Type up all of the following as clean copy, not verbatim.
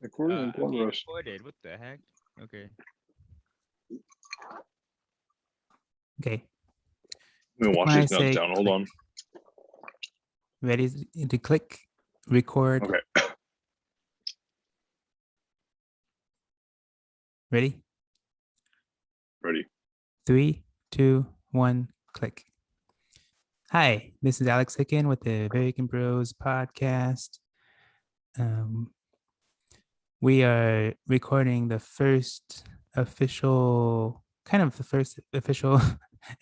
Recording in Okay, progress. recorded. What the heck? Okay. Okay. Let me Click wash when I these nuts say down. Hold click. on. Ready to click, record. Okay. Ready? Ready. 3, 2, 1, click. Hi, this is Alex again with the American Bros podcast. We are recording the first official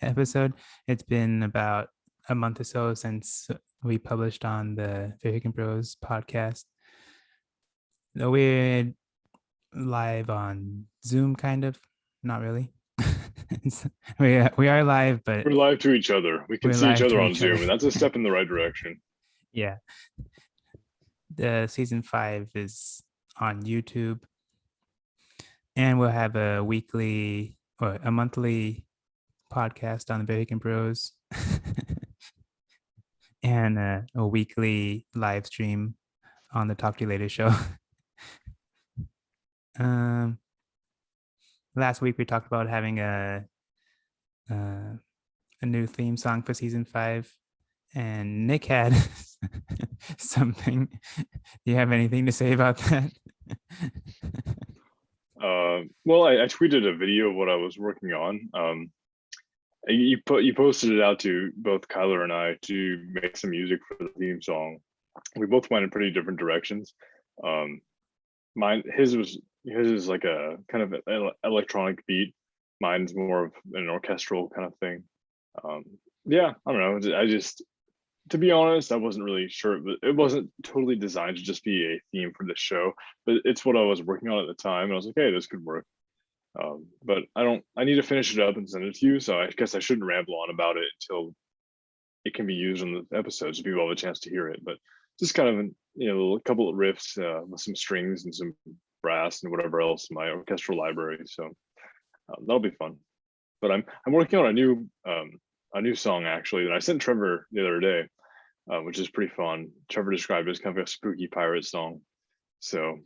episode. It's been about a month or so since we published on the American Bros podcast. We're live on Zoom, kind of. Not really. we are live, but We're live to each other. We can we're see each live other to on each Zoom, other. and that's a step in the right direction. Yeah. The season 5 is on YouTube, and we'll have a weekly or a monthly podcast on the Bacon Bros, and a weekly live stream on the Talk to You Later show. Last week we talked about having a new theme song for season 5, and Nick had something. Do you have anything to say about that? Well, I tweeted a video of what I was working on. You posted it out to both Kyler and I to make some music for the theme song. We both went in pretty different directions. His is like a kind of an electronic beat. Mine's more of an orchestral kind of thing. Yeah, I don't know. To be honest, I wasn't really sure. It wasn't totally designed to just be a theme for the show, but it's what I was working on at the time. And I was like, hey, this could work. But I need to finish it up and send it to you. So I guess I shouldn't ramble on about it until it can be used in the episodes so people have a chance to hear it. But just kind of, a couple of riffs with some strings and some brass and whatever else in my orchestral library. So that'll be fun. But I'm working on a new song actually that I sent Trevor the other day, which is pretty fun. Trevor described it as kind of a spooky pirate song. So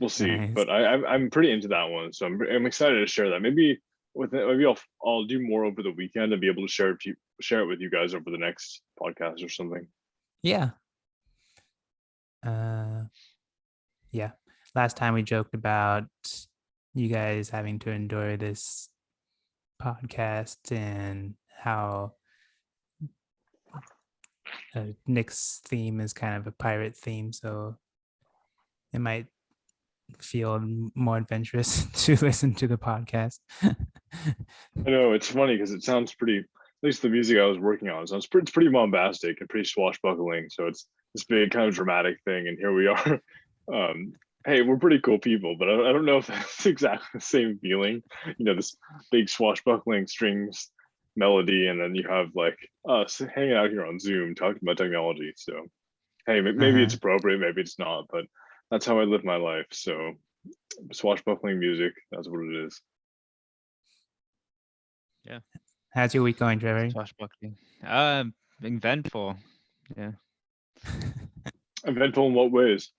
we'll see. Nice. But I'm pretty into that one, so I'm excited to share that. Maybe I'll do more over the weekend and be able to share it with you guys over the next podcast or something. Yeah. Yeah. Last time we joked about you guys having to endure this podcast and how Nick's theme is kind of a pirate theme, so it might feel more adventurous to listen to the podcast. I know it's funny because it sounds pretty. At least the music I was working on sounds it's pretty bombastic and pretty swashbuckling. So it's this big kind of dramatic thing, and here we are. Hey, we're pretty cool people, but I don't know if that's exactly the same feeling. This big swashbuckling strings melody, and then you have like us hanging out here on Zoom talking about technology. So hey, maybe it's appropriate, maybe it's not, but that's how I live my life. So swashbuckling music, that's what it is. Yeah. How's your week going, Trevor? Swashbuckling. Eventful. Yeah. Eventful in what ways?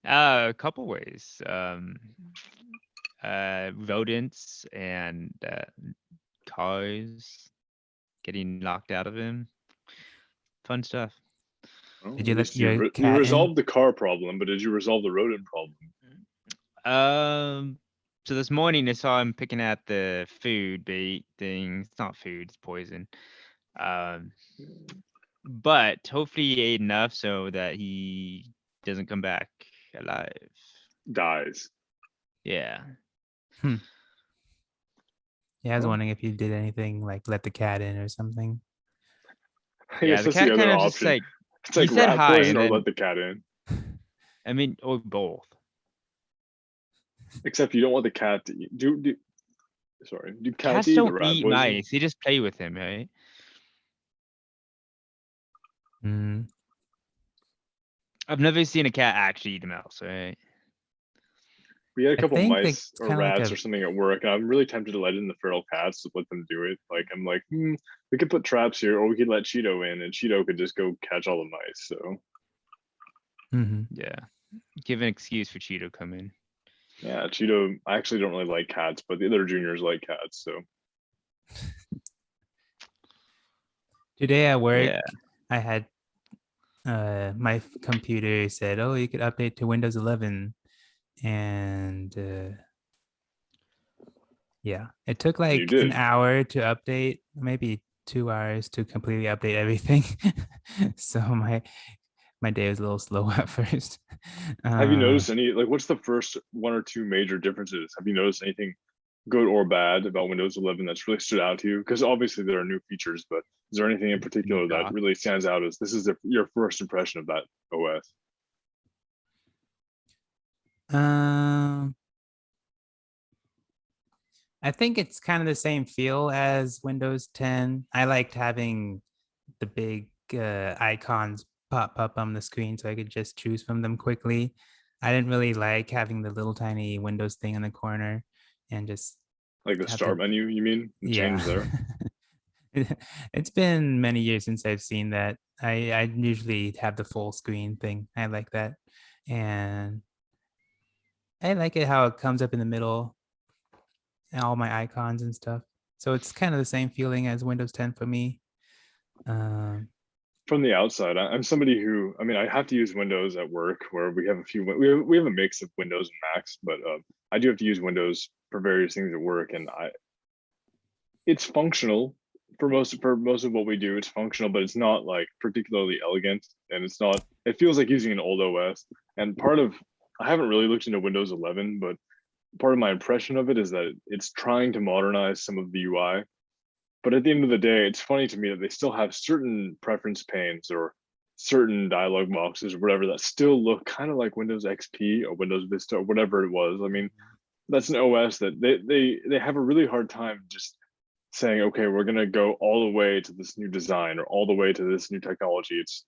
A couple ways. Rodents and cars getting knocked out of him. Fun stuff. Well, Did you at let least your you cat in? resolved the car problem, but did you resolve the rodent problem? So this morning I saw him picking at the food bait thing. It's not food, it's poison. But hopefully he ate enough so that he doesn't come back alive. Dies. Yeah. Yeah, I was Well, wondering if you did anything like let the cat in or something. I Yeah, guess the that's the cat kind other of just option. like It's he like said rat hi poison and or then let the cat in. I mean, or both. Except you don't want the cat to eat. Do cats Cats eat the don't rat eat poison? mice. They just play with him, right? I've never seen a cat actually eat a mouse, right? We had a I couple think mice it's or kind of like rats a or something at work, and I'm really tempted to let in the feral cats to let them do it. Like I'm like, we could put traps here, or we could let Cheeto in, and Cheeto could just go catch all the mice. So Mhm. Yeah. Give an excuse for Cheeto come in. Yeah, Cheeto. I actually don't really like cats, but the other juniors like cats. So Today at work, Yeah. I had my computer said, "Oh, you could update to Windows 11," and yeah, it took you like an did. hour to update, maybe 2 hours to completely update everything. So my day was a little slow at first. Have you noticed any like what's the first one or two major differences? Have you noticed anything good or bad about Windows 11 that's really stood out to you? Because obviously there are new features, but is there anything in particular that dock. really stands out as this is your first impression of that OS? Um, I think it's kind of the same feel as Windows 10. I liked having the big icons pop up on the screen so I could just choose from them quickly. I didn't really like having the little tiny Windows thing in the corner and just Like the have start to, menu, you mean? The change yeah. there? It's been many years since I've seen that. I usually have the full screen thing. I like that. And I like it how it comes up in the middle and all my icons and stuff. So it's kind of the same feeling as Windows 10 for me. Um, From the outside, I'm somebody who, I mean, I have to use Windows at work where we have a few, we have a mix of Windows and Macs, but I do have to use Windows for various things at work, and it's functional for most of what we do. It's functional, but it's not like particularly elegant, and it's not. It feels like using an old OS. And part of I haven't really looked into Windows 11, but part of my impression of it is that it's trying to modernize some of the UI. But at the end of the day, it's funny to me that they still have certain preference panes or certain dialog boxes or whatever that still look kind of like Windows XP or Windows Vista or whatever it was. I mean, that's an OS that they have a really hard time just saying, okay, we're gonna go all the way to this new design or all the way to this new technology. It's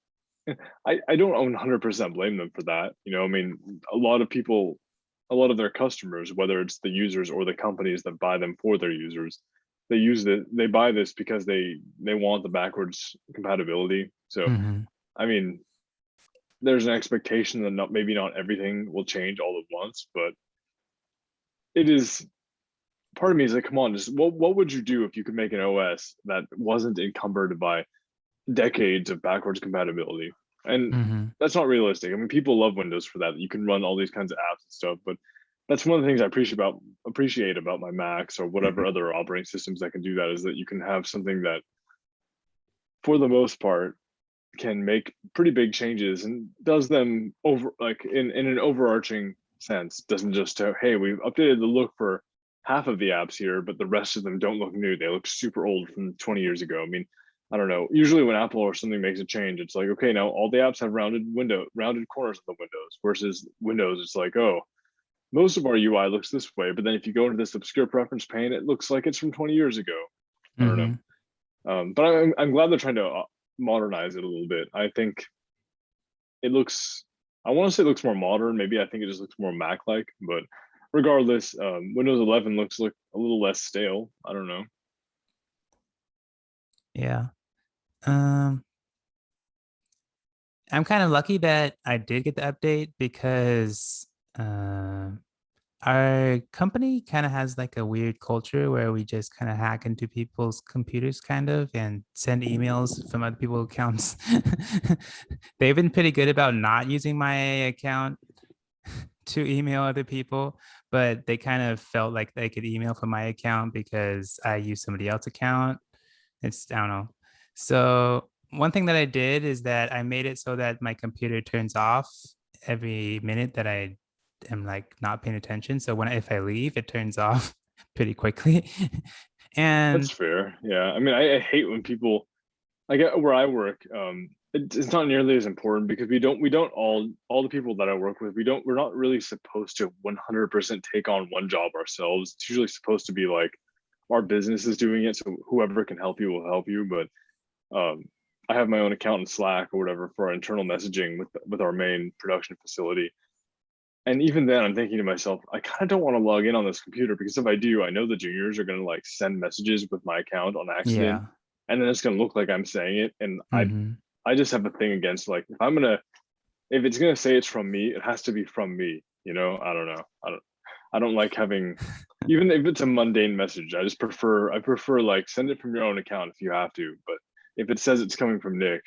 I don't 100% blame them for that. You know, I mean, a lot of people, a lot of their customers, whether it's the users or the companies that buy them for their users, they buy this because they want the backwards compatibility. So mhm. I mean, there's an expectation that maybe not everything will change all at once, but it is part of me is like, come on, just what would you do if you could make an OS that wasn't encumbered by decades of backwards compatibility? And Mhm. that's not realistic. I mean, people love Windows for that. You can run all these kinds of apps and stuff, but that's one of the things I appreciate about my Macs or whatever other operating systems that can do that is that you can have something that, for the most part, can make pretty big changes and does them over like in an overarching sense. Doesn't just hey, we've updated the look for half of the apps here, but the rest of them don't look new. They look super old from 20 years ago. I mean, I don't know. Usually when Apple or something makes a change, it's like, okay, now all the apps have rounded corners of the windows versus Windows. It's like, oh, most of our UI looks this way, but then if you go into this obscure preference pane, it looks like it's from 20 years ago. I don't know. Mhm. But I'm glad they're trying to modernize it a little bit. I think it looks, I want to say it looks more modern. Maybe I think it just looks more Mac like, but regardless, Windows 11 looks like a little less stale. I don't know. Yeah. Um, I'm kind of lucky that I did get the update because our company kind of has like a weird culture where we just kind of hack into people's computers kind of and send emails from other people's accounts. They've been pretty good about not using my account to email other people, but they kind of felt like they could email from my account because I use somebody else's account. I don't know. So one thing that I did is that I made it so that my computer turns off every minute that I am like not paying attention. So if I leave, it turns off pretty quickly. That's And fair. Yeah. I mean, I hate when people, I get where I work, it's not nearly as important because we don't all the people that I work with, we're not really supposed to 100% take on one job ourselves. It's usually supposed to be like our business is doing it, so whoever can help you will help you. But I have my own account in Slack or whatever for our internal messaging with our main production facility. And even then, I'm thinking to myself, I kind of don't want to log in on this computer because if I do, I know the juniors are going to like send messages with my account on accident, yeah. and then it's going to look like I'm saying it. And Hmm. I just have a thing against like if I'm gonna if it's gonna say it's from me, it has to be from me. You know, I don't know. I don't like having, even if it's a mundane message. I prefer like send it from your own account if you have to. But if it says it's coming from Nick,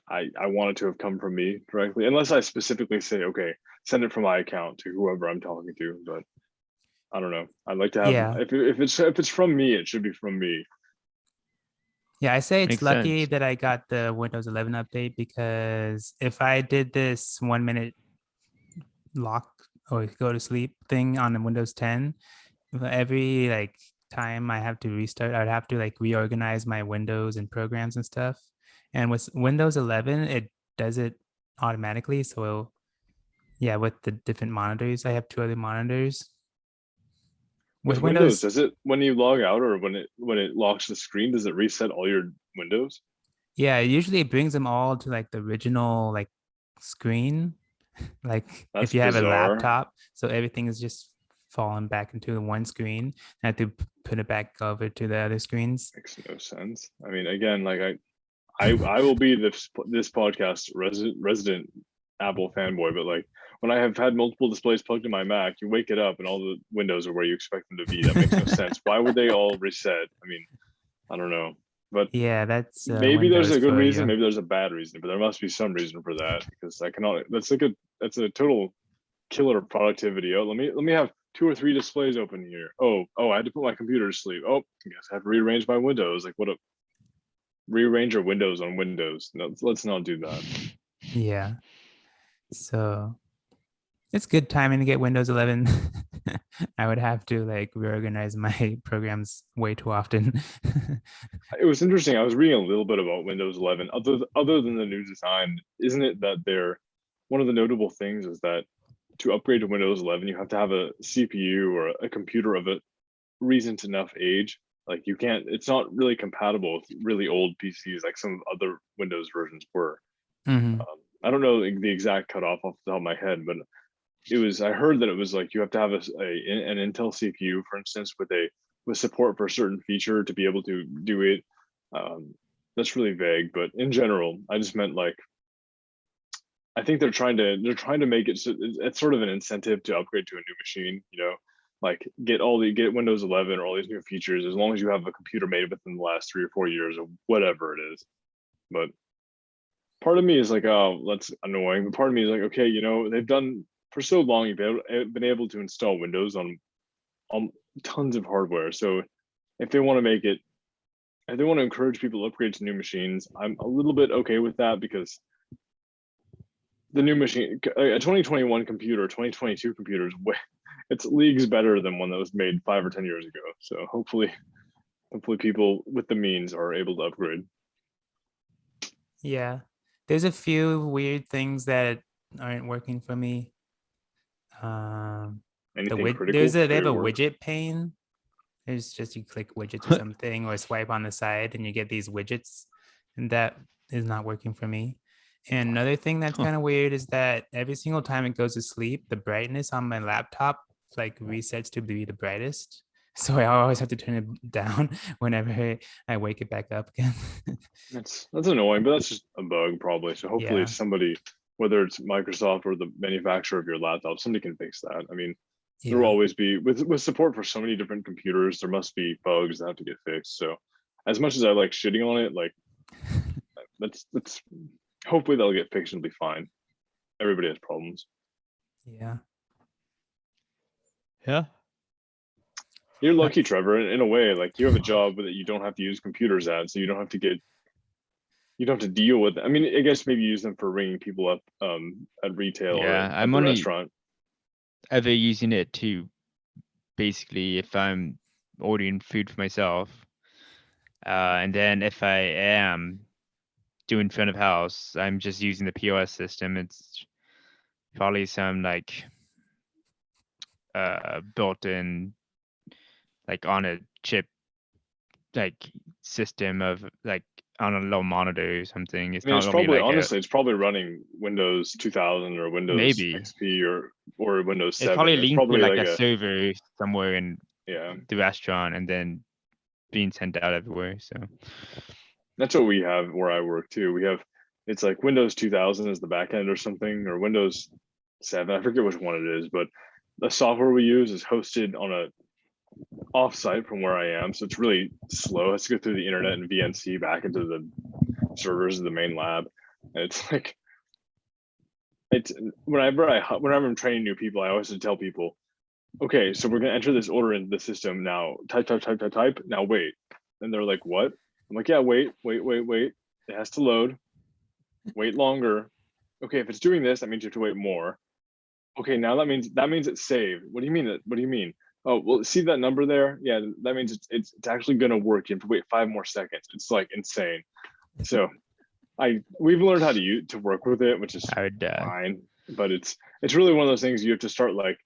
I want it to have come from me directly, unless I specifically say, okay, send it from my account to whoever I'm talking to. But I don't know. I'd like to have, Yeah. if it's from me, it should be from me. Yeah, I say it's Makes lucky sense. that I got the Windows 11 update, because if I did this 1 minute lock or go to sleep thing on the Windows 10, every like time I have to restart, I'd have to like reorganize my windows and programs and stuff. And with Windows 11, it does it automatically. So yeah, with the different monitors, I have 2 other monitors. With Windows, does it, when you log out or when it locks the screen, does it reset all your windows? Yeah, usually it brings them all to like the original like screen. Like That's if you have a bizarre. laptop, so everything is just falling back into the one screen. I have to put it back over to the other screens. Makes no sense. I mean, again, like I will be this podcast resident Apple fanboy, but like when I have had multiple displays plugged in my Mac, you wake it up and all the windows are where you expect them to be. That makes no sense. Why would they all reset? I mean, I don't know. But Yeah, that's maybe there's Windows a good for reason, you. maybe there's a bad reason, but there must be some reason for that, because I cannot, that's a total killer productivity. Oh, let me have 2 or 3 displays open here. Oh, I had to put my computer to sleep. Oh, I guess I have to rearrange my windows. Like, what a, rearrange your windows on Windows. No, let's not do that. Yeah. So it's good timing to get Windows 11. I would have to like reorganize my programs way too often. It was interesting. I was reading a little bit about Windows 11. Other than the new design, isn't it that they're, one of the notable things is that to upgrade to Windows 11, you have to have a CPU or a computer of a recent enough age. Like you can't, it's not really compatible with really old PCs like some other Windows versions were. Mhm. I don't know the exact cutoff off the top of my head, but it was, I heard that it was like you have to have an Intel CPU, for instance, with support for a certain feature to be able to do it. That's really vague, but in general, I just meant like, I think they're trying to make it so it's sort of an incentive to upgrade to a new machine, you know, like get Windows 11 or all these new features as long as you have a computer made within the last 3 or 4 years or whatever it is. But part of me is like, oh, that's annoying. But part of me is like, okay, you know, they've done for so long, you've been able to install Windows on tons of hardware. So if they want to make it, if they want to encourage people to upgrade to new machines, I'm a little bit okay with that, because the new machine, a 2021 computer, 2022 computers, it's leagues better than one that was made 5 or 10 years ago. So hopefully people with the means are able to upgrade. Yeah. There's a few weird things that aren't working for me. Anything critical? They have Great a work. widget pane. It's just you click widgets or something or swipe on the side and you get these widgets, and that is not working for me. And another thing that's kind of weird is that every single time it goes to sleep, the brightness on my laptop like resets to be the brightest. So I always have to turn it down whenever I wake it back up again. That's annoying, but that's just a bug probably. So hopefully Yeah. somebody, whether it's Microsoft or the manufacturer of your laptop, somebody can fix that. I mean, there will Yeah. always be, with support for so many different computers, there must be bugs that have to get fixed. So as much as I like shitting on it, like that's hopefully they'll get fixed and be fine. Everybody has problems. Yeah. Yeah. You're lucky, That's- Trevor, in a way. Like you have a job that you don't have to use computers at, so you don't have to deal with. I mean, I guess maybe use them for ringing people up at retail or Yeah. at I'm the only restaurant. ever using it to basically if I'm ordering food for myself. And then if I am doing front of house, I'm just using the POS system. It's probably some like built-in like on a chip like system of like on a low monitor or something. It's I mean, not it's gonna be probably, like a honestly, it's probably running Windows 2000 or Windows maybe. XP or Windows It's 7. probably It's linked to probably like like a a, server somewhere in yeah. the restaurant and then being sent out everywhere. So That's what we have where I work too. We have it's like Windows 2000 is the backend or something, or Windows 7. I forget which one it is, but the software we use is hosted on a offsite from where I am, so it's really slow. It has to go through the internet and VNC back into the servers of the main lab, and it's like it's whenever I'm training new people, I always tell people, okay, so we're gonna enter this order into the system now. Type. Now wait, and they're like, what? I'm like, yeah, wait. It has to load. Wait longer. Okay, if it's doing this, that means you have to wait more. Okay, now that means it's saved. What do you mean? What do you mean? Oh, well, see that number there? Yeah, that means it's actually gonna work. You have to wait 5 more seconds. It's like insane. So we've learned how to work with it, which is I would fine. But it's really one of those things you have to start like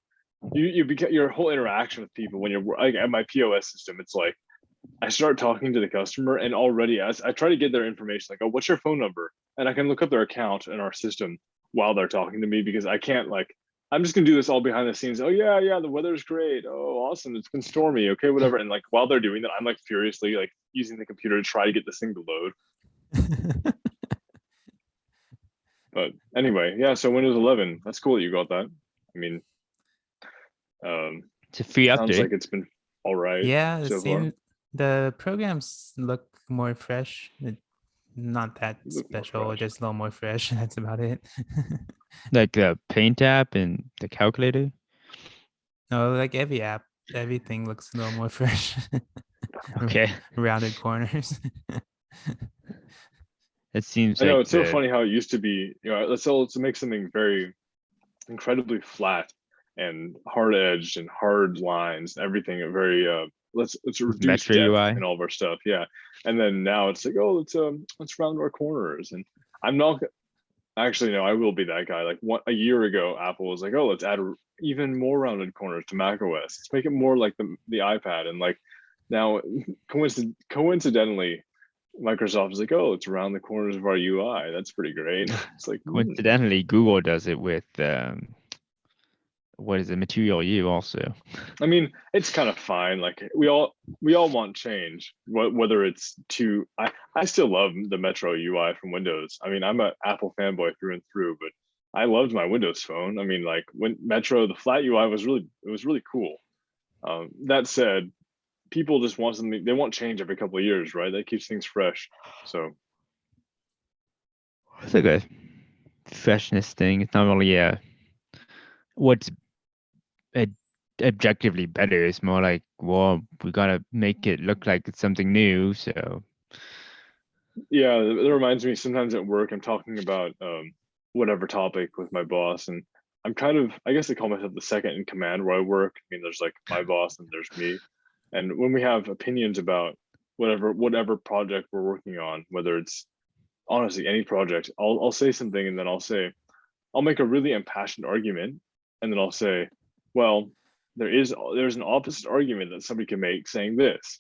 you become your whole interaction with people when you're like at my POS system. It's like I start talking to the customer, and already as I try to get their information, like, oh, what's your phone number? And I can look up their account in our system while they're talking to me, because I can't like I'm just gonna do this all behind the scenes. Oh yeah, the weather's great. Oh, awesome, it's been stormy. Okay, whatever. And like while they're doing that, I'm like furiously like using the computer to try to get this thing to load. But anyway, yeah. So Windows 11, that's cool that you got that. I mean, it's a free sounds update. like it's been all right. Yeah, so far. the programs look more fresh. Not that Look more special, fresh. just a little more fresh. That's about it. Like the Paint app and the calculator. No, like every app, everything looks a little more fresh. Okay. Rounded corners. It seems I know like it's so funny how it used to be. You know, let's make something very incredibly flat and hard edged and hard lines. Everything very let's reduce Metro depth UI. in all of our stuff. Yeah, and then now it's like, oh, let's round our corners. And I'm not actually no, I will be that guy. Like a year ago, Apple was like, oh, let's add even more rounded corners to macOS. Let's make it more like the iPad. And like now, coincidentally, Microsoft is like, oh, it's around the corners of our UI. That's pretty great. It's like coincidentally, Google does it with what is it, Material U also. I mean, it's kind of fine. Like we all want change. Whether it's to I still love the Metro UI from Windows. I mean, I'm an Apple fanboy through and through, but I loved my Windows phone. I mean, like when Metro, the flat UI was really cool. That said, people just want something. They want change every couple of years, right? That keeps things fresh. So It's like a freshness thing. It's not really what's objectively better. It's more like, well, we gotta make it look like it's something new. So yeah, it reminds me sometimes at work I'm talking about whatever topic with my boss, and I'm kind of, I guess I call myself the second in command where I work. I mean, there's like my boss and there's me, and when we have opinions about whatever project we're working on, whether it's honestly any project, I'll say something, and then I'll make a really impassioned argument, and then I'll say, well, there's an opposite argument that somebody can make saying this.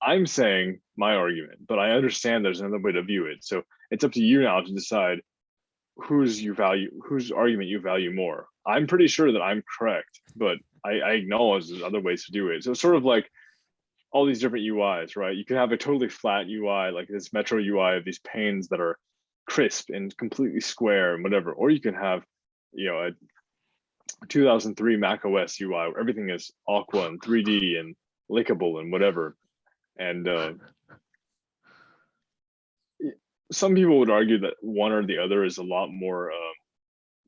I'm saying my argument, but I understand there's another way to view it. So it's up to you now to decide whose argument you value more. I'm pretty sure that I'm correct, but I acknowledge there's other ways to do it. So it's sort of like all these different UIs, right? You can have a totally flat UI, like this Metro UI of these panes that are crisp and completely square and whatever, or you can have, you know, a 2003 Mac OS UI where everything is aqua and 3D and lickable and whatever. And some people would argue that one or the other is a lot more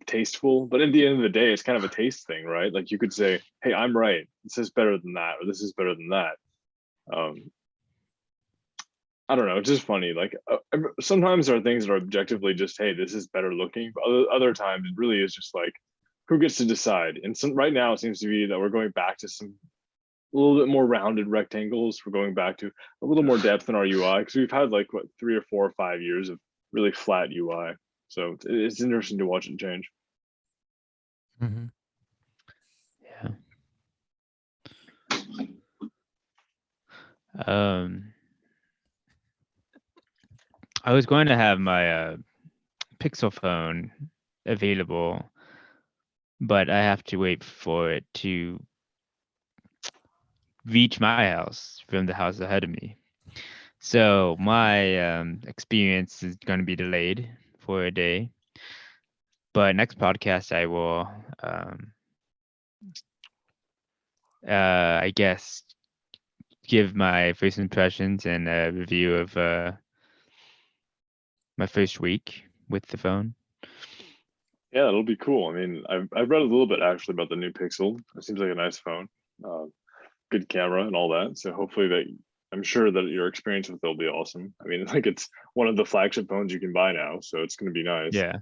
tasteful, but at the end of the day, it's kind of a taste thing, right? Like you could say, hey, I'm right, this is better than that, or this is better than that. I don't know, it's just funny. Like sometimes there are things that are objectively just, hey, this is better looking, but other times it really is just like, who gets to decide? And right now it seems to be that we're going back to some a little bit more rounded rectangles. We're going back to a little more depth in our UI, because we've had like 3 or 4 or 5 years of really flat UI. So it's interesting to watch it change. Mm-hmm. Yeah. I was going to have my Pixel phone available, but I have to wait for it to reach my house from the house ahead of me. So my experience is going to be delayed for a day. But next podcast, I will, I guess, give my first impressions and a review of my first week with the phone. Yeah, it'll be cool. I mean, I've read a little bit actually about the new Pixel. It seems like a nice phone, good camera and all that. So hopefully I'm sure that your experience with it will be awesome. I mean, like it's one of the flagship phones you can buy now, so it's going to be nice. Yeah.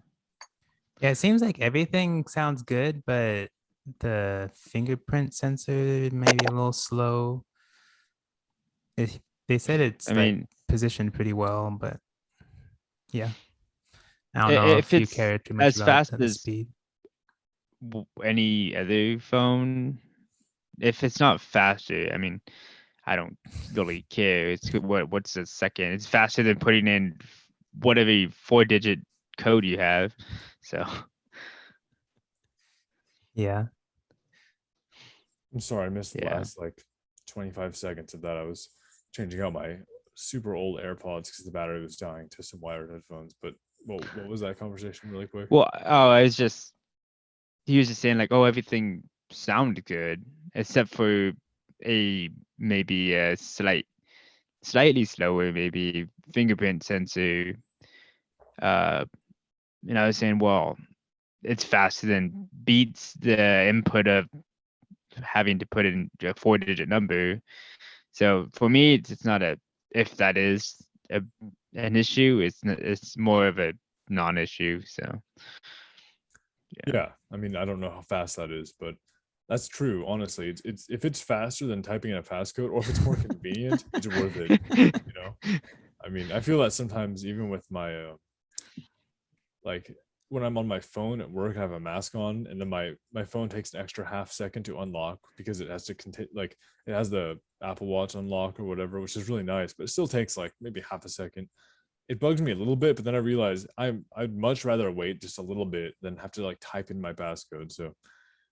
Yeah, it seems like everything sounds good, but the fingerprint sensor may be a little slow. They said it's I like mean, positioned pretty well, but yeah. I don't know if if you it's care too much as about fast the as speed. any other phone, if it's not faster, I mean, I don't really care. It's what's a second? It's faster than putting in whatever 4-digit code you have. So Yeah. I'm sorry, I missed the Yeah. last like 25 seconds of that. I was changing out my super old AirPods because the battery was dying to some wired headphones. But what was that conversation really quick? well, I was just he was just saying like, oh, everything sounded good except for maybe a slightly slower maybe fingerprint sensor. And I was saying, well, it's faster than beats the input of having to put in a 4-digit number. So for me, it's not a if that is an issue. It's more of a non-issue. So Yeah, I mean, I don't know how fast that is, but that's true. Honestly, it's if it's faster than typing in a passcode, or if it's more convenient, it's worth it. You know, I mean, I feel that sometimes even with my like when I'm on my phone at work, I have a mask on, and then my phone takes an extra half second to unlock because it has to contain like it has the Apple Watch unlock or whatever, which is really nice, but it still takes like maybe half a second. It bugs me a little bit, but then I realize I'd much rather wait just a little bit than have to like type in my passcode. So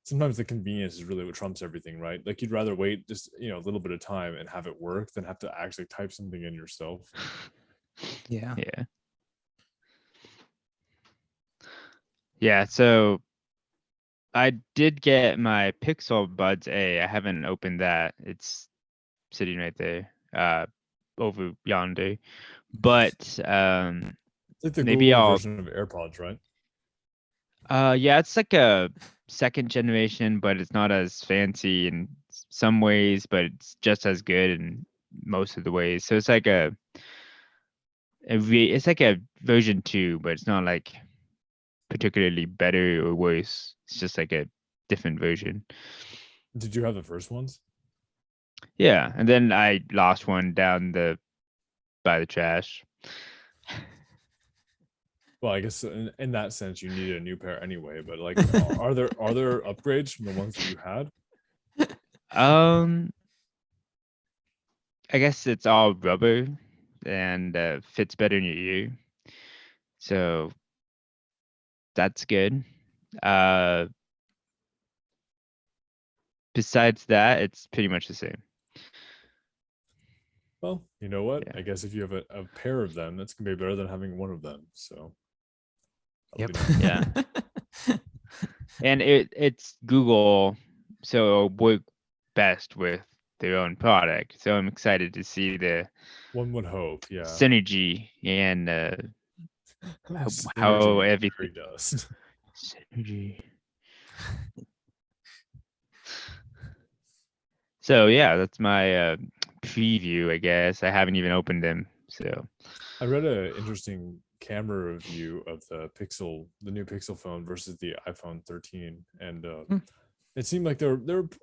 sometimes the convenience is really what trumps everything, right? Like you'd rather wait just a little bit of time and have it work than have to actually type something in yourself. Yeah. yeah. Yeah, so I did get my Pixel Buds A. I haven't opened that. It's sitting right there, over yonder. But It's like the maybe Google I'll version of AirPods, right? yeah, it's like a second generation, but it's not as fancy in some ways, but it's just as good in most of the ways. So it's like it's like a version 2, but it's not like particularly better or worse. It's just like a different version. Did you have the first ones? Yeah, and then I lost one down by the trash. Well, I guess in that sense, you needed a new pair anyway. But like, are there upgrades from the ones that you had? I guess it's all rubber and fits better in your ear. So that's good. Besides that, it's pretty much the same. Well, you know what? Yeah. I guess if you have a pair of them, that's gonna be better than having one of them. So Yep. Yeah. And it's Google, so it'll work best with their own product. So I'm excited to see the one would hope, yeah. synergy and how Synergy everything fairy dust. synergy. So yeah, that's my preview, I guess. I haven't even opened them. So I read an interesting camera review of the new Pixel phone versus the iPhone 13, and it seemed like they're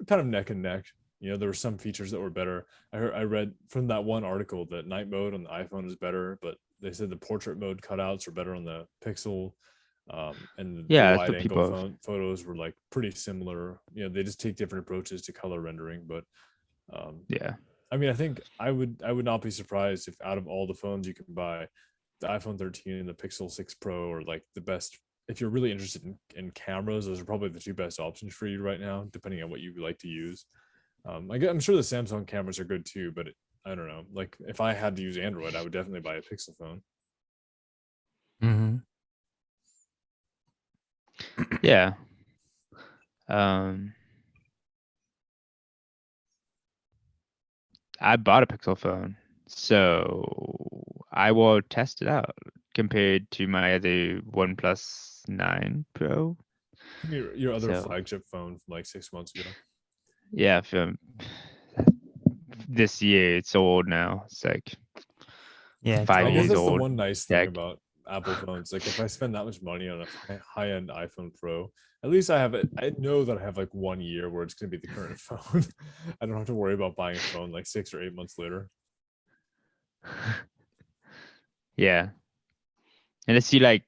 kind of neck and neck. There were some features that were better. I read from that one article that night mode on the iPhone is better, but they said the portrait mode cutouts are better on the Pixel, and the yeah, that's wide what angle people. photos were like pretty similar. They just take different approaches to color rendering, but Yeah. I mean, I think I would not be surprised if out of all the phones you can buy, the iPhone 13 and the Pixel 6 Pro are like the best. If you're really interested in cameras, those are probably the two best options for you right now, depending on what you like to use. I'm sure the Samsung cameras are good too, but I don't know. Like if I had to use Android, I would definitely buy a Pixel phone. Mm-hmm. Yeah. I bought a Pixel phone, so I will test it out compared to my other OnePlus 9 Pro. Your other So flagship phone from like 6 months ago. yeah, from this year, it's so old now. It's like Yeah, five I guess years that's the old. one nice thing Tech. about Apple phones. Like if I spend that much money on a high-end iPhone Pro, at least I have it. I know that I have like 1 year where it's going to be the current phone. I don't have to worry about buying a phone like 6 or 8 months later. Yeah. Unless you like,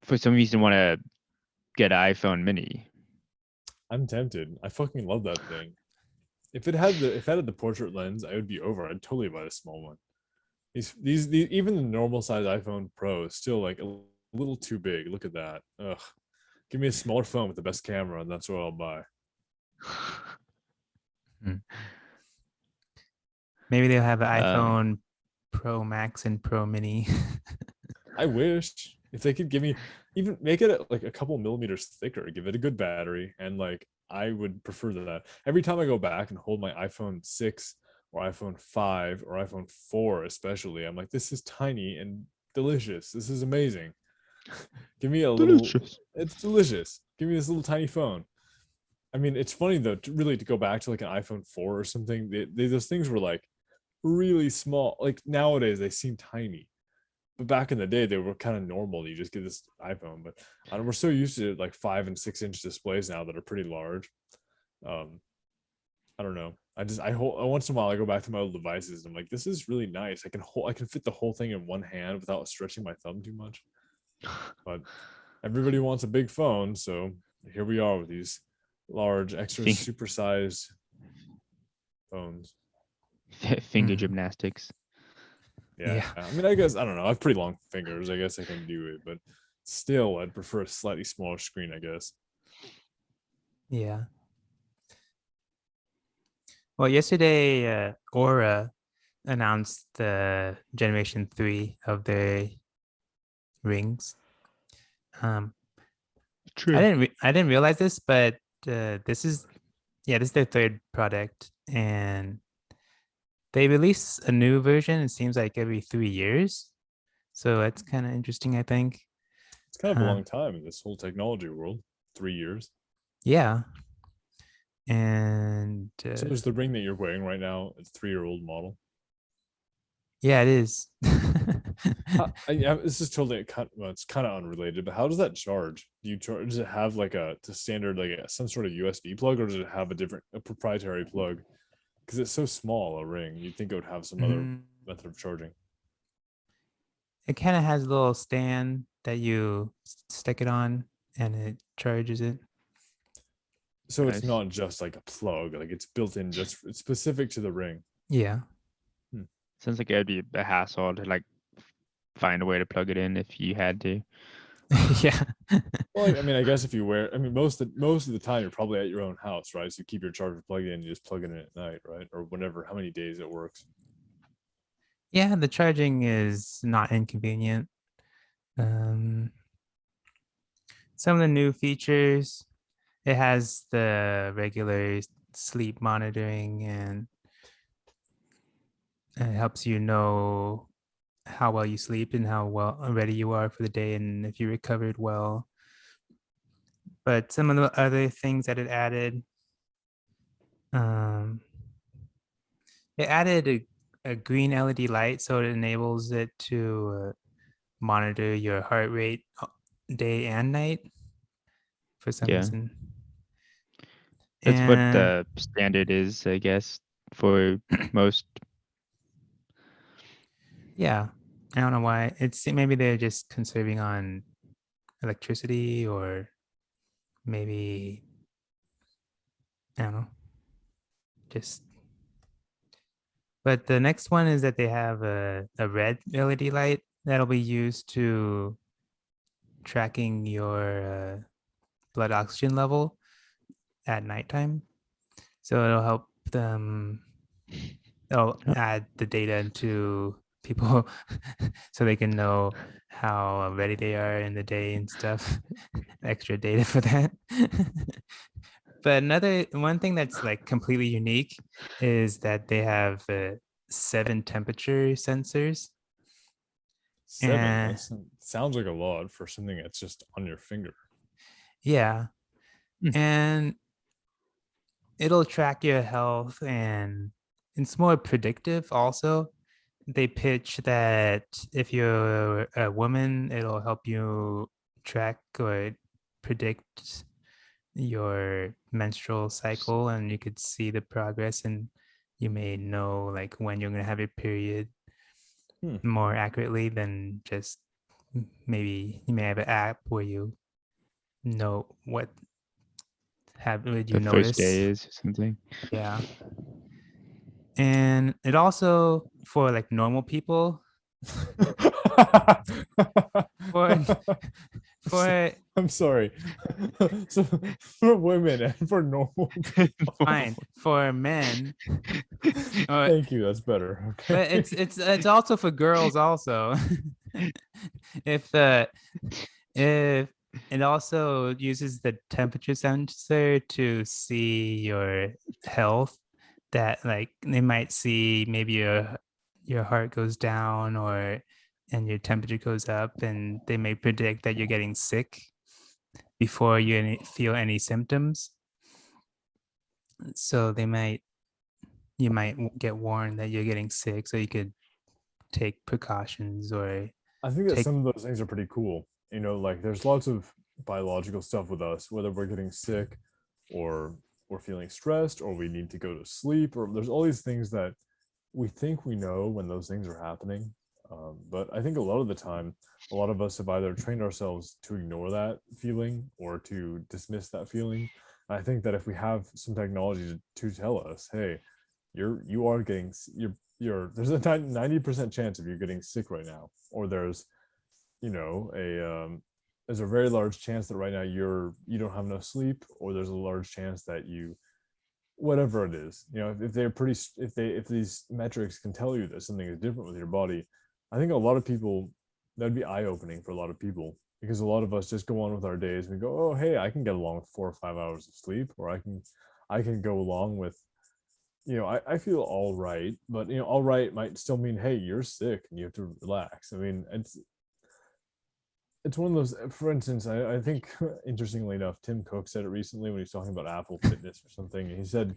for some reason, want to get an iPhone Mini. I'm tempted. I fucking love that thing. If it had the portrait lens, I would be over. I'd totally buy the small one. These even the normal size iPhone Pro is still like a little too big. Look at that. Ugh. Give me a smaller phone with the best camera, and that's what I'll buy. Maybe they'll have an Um, iPhone Pro Max and Pro Mini. I wish if they could give me even make it like a couple millimeters thicker, give it a good battery, and like I would prefer that. Every time I go back and hold my iPhone 6 or iPhone 5 or iPhone 4, especially, I'm like, this is tiny and delicious. This is amazing. Give me a little. It's delicious. Give me this little tiny phone. I mean, it's funny though, really to go back to like an iPhone 4 or something. Those things were like really small. Like nowadays, they seem tiny, but back in the day, they were kind of normal. You just get this iPhone, but we're so used to like 5 and 6 inch displays now that are pretty large. I don't know. I hold once in a while I go back to my old devices. And I'm like, this is really nice. I can fit the whole thing in one hand without stretching my thumb too much. But everybody wants a big phone, so here we are with these large, extra supersized phones. Finger gymnastics. Yeah. I mean, I guess I don't know. I have pretty long fingers. I guess I can do it, but still, I'd prefer a slightly smaller screen, I guess. Yeah. Well, yesterday, Aura announced the Generation 3 of their rings. True. I didn't realize this, but this is their third product, and they release a new version. It seems like every 3 years, so that's kind of interesting. I think it's kind of a long time in this whole technology world. 3 years. Yeah, and so there's the ring that you're wearing right now. It's a 3-year-old model. Yeah, it is. This is totally it's kind of unrelated, but how does that charge? Do you charge? Does it have like the standard some sort of USB plug, or does it have a proprietary plug? Because it's so small a ring, you'd think it would have some other method of charging. It kind of has a little stand that you stick it on, and it charges it. So it's not just like a plug; like it's built in. It's specific to the ring. Yeah. Sounds like it'd be a hassle to like find a way to plug it in if you had to. Yeah. Well, I mean, I guess if you most of the time you're probably at your own house, right? So you keep your charger plugged in, you just plug it in at night, right? Or whenever, how many days it works. Yeah, the charging is not inconvenient. Some of the new features, it has the regular sleep monitoring, and it helps you know how well you sleep and how well ready you are for the day, and if you recovered well. But some of the other things that it added, it added a green LED light, so it enables it to monitor your heart rate day and night for some reason. That's what the standard is, I guess, for most. Yeah, I don't know why. Maybe they're just conserving on electricity, or maybe I don't know. But the next one is that they have a red LED light that'll be used to tracking your blood oxygen level at nighttime. So it'll help them. It'll add the data into people so they can know how ready they are in the day and stuff. Extra data for that. But one thing that's like completely unique is that they have 7 temperature sensors. 7. And That sounds like a lot for something that's just on your finger. yeah. Hmm. And it'll track your health, and it's more predictive also. They pitch that if you're a woman, it'll help you track or predict your menstrual cycle, and you could see the progress, and you may know like when you're going to have your period more accurately than just maybe you may have an app where you know what would you The first notice. day is or something. Yeah. And it also, for like normal people, for for I'm sorry. So for women and for normal people. fine, for men, or Thank you. That's better. Okay. but it's also for girls also. if it also uses the temperature sensor to see your health, that like they might see maybe your heart goes down or and your temperature goes up, and they may predict that you're getting sick before you feel any symptoms. So you might get warned that you're getting sick, so you could take precautions or I think that take. some of those things are pretty cool. You know, like there's lots of biological stuff with us, whether we're getting sick or we're feeling stressed or we need to go to sleep, or there's all these things that we think we know when those things are happening. But I think a lot of the time, a lot of us have either trained ourselves to ignore that feeling or to dismiss that feeling. And I think that if we have some technology to tell us, hey, you are getting there's a 90% chance of you getting sick right now, or there's there's a very large chance that right now you don't have enough sleep, or there's a large chance that you whatever it is, if these metrics can tell you that something is different with your body. I think a lot of people, that'd be eye-opening for a lot of people, because a lot of us just go on with our days and we go, oh hey, I can get along with 4 or 5 hours of sleep, or I can go along with, I feel all right, but all right might still mean, hey, you're sick and you have to relax. I mean, it's one of those, for instance, I think interestingly enough, Tim Cook said it recently when he was talking about Apple Fitness or something. And he said,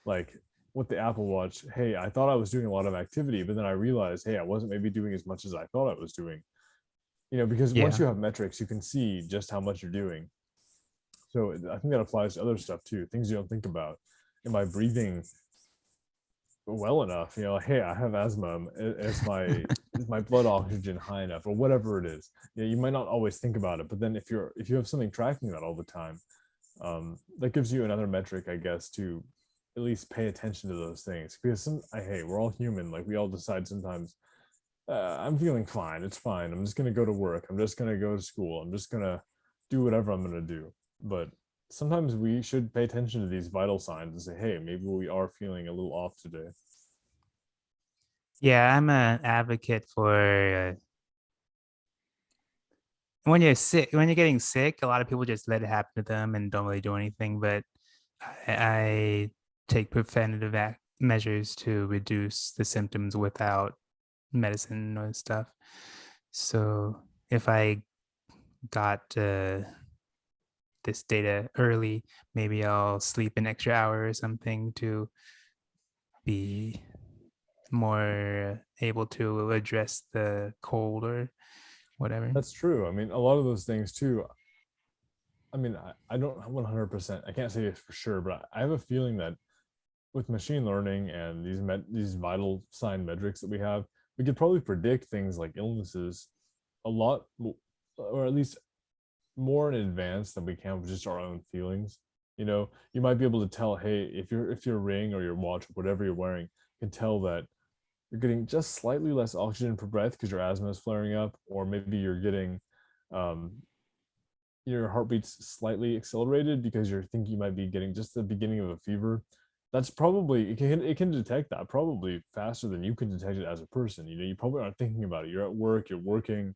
like, with the Apple Watch, hey, I thought I was doing a lot of activity, but then I realized, hey, I wasn't maybe doing as much as I thought I was doing. Because once Yeah. you have metrics, you can see just how much you're doing. So I think that applies to other stuff too, things you don't think about. Am I breathing well enough? Hey, I have asthma. Is my blood oxygen high enough, or whatever it is? You might not always think about it, but then if you have something tracking that all the time, that gives you another metric, I guess, to at least pay attention to those things. Because hey, we're all human. Like, we all decide sometimes, I'm feeling fine. It's fine. I'm just gonna go to work. I'm just gonna go to school. I'm just gonna do whatever I'm gonna do. But sometimes we should pay attention to these vital signs and say, hey, maybe we are feeling a little off today. Yeah, I'm an advocate for when you're sick, when you're getting sick, a lot of people just let it happen to them and don't really do anything. But I take preventative measures to reduce the symptoms without medicine or stuff. So if I got this data early, maybe I'll sleep an extra hour or something to be more able to address the cold or whatever. That's true. I mean, a lot of those things too. I mean, I don't 100%. I can't say it for sure, but I have a feeling that with machine learning and these vital sign metrics that we have, we could probably predict things like illnesses a lot, or at least more in advance than we can with just our own feelings. You might be able to tell, hey, if your ring or your watch, whatever you're wearing, can tell that you're getting just slightly less oxygen per breath because your asthma is flaring up, or maybe you're getting your heartbeat's slightly accelerated because you think you might be getting just the beginning of a fever. that's probably it can detect that probably faster than you can detect it as a person. You probably aren't thinking about it. You're at work, you're working,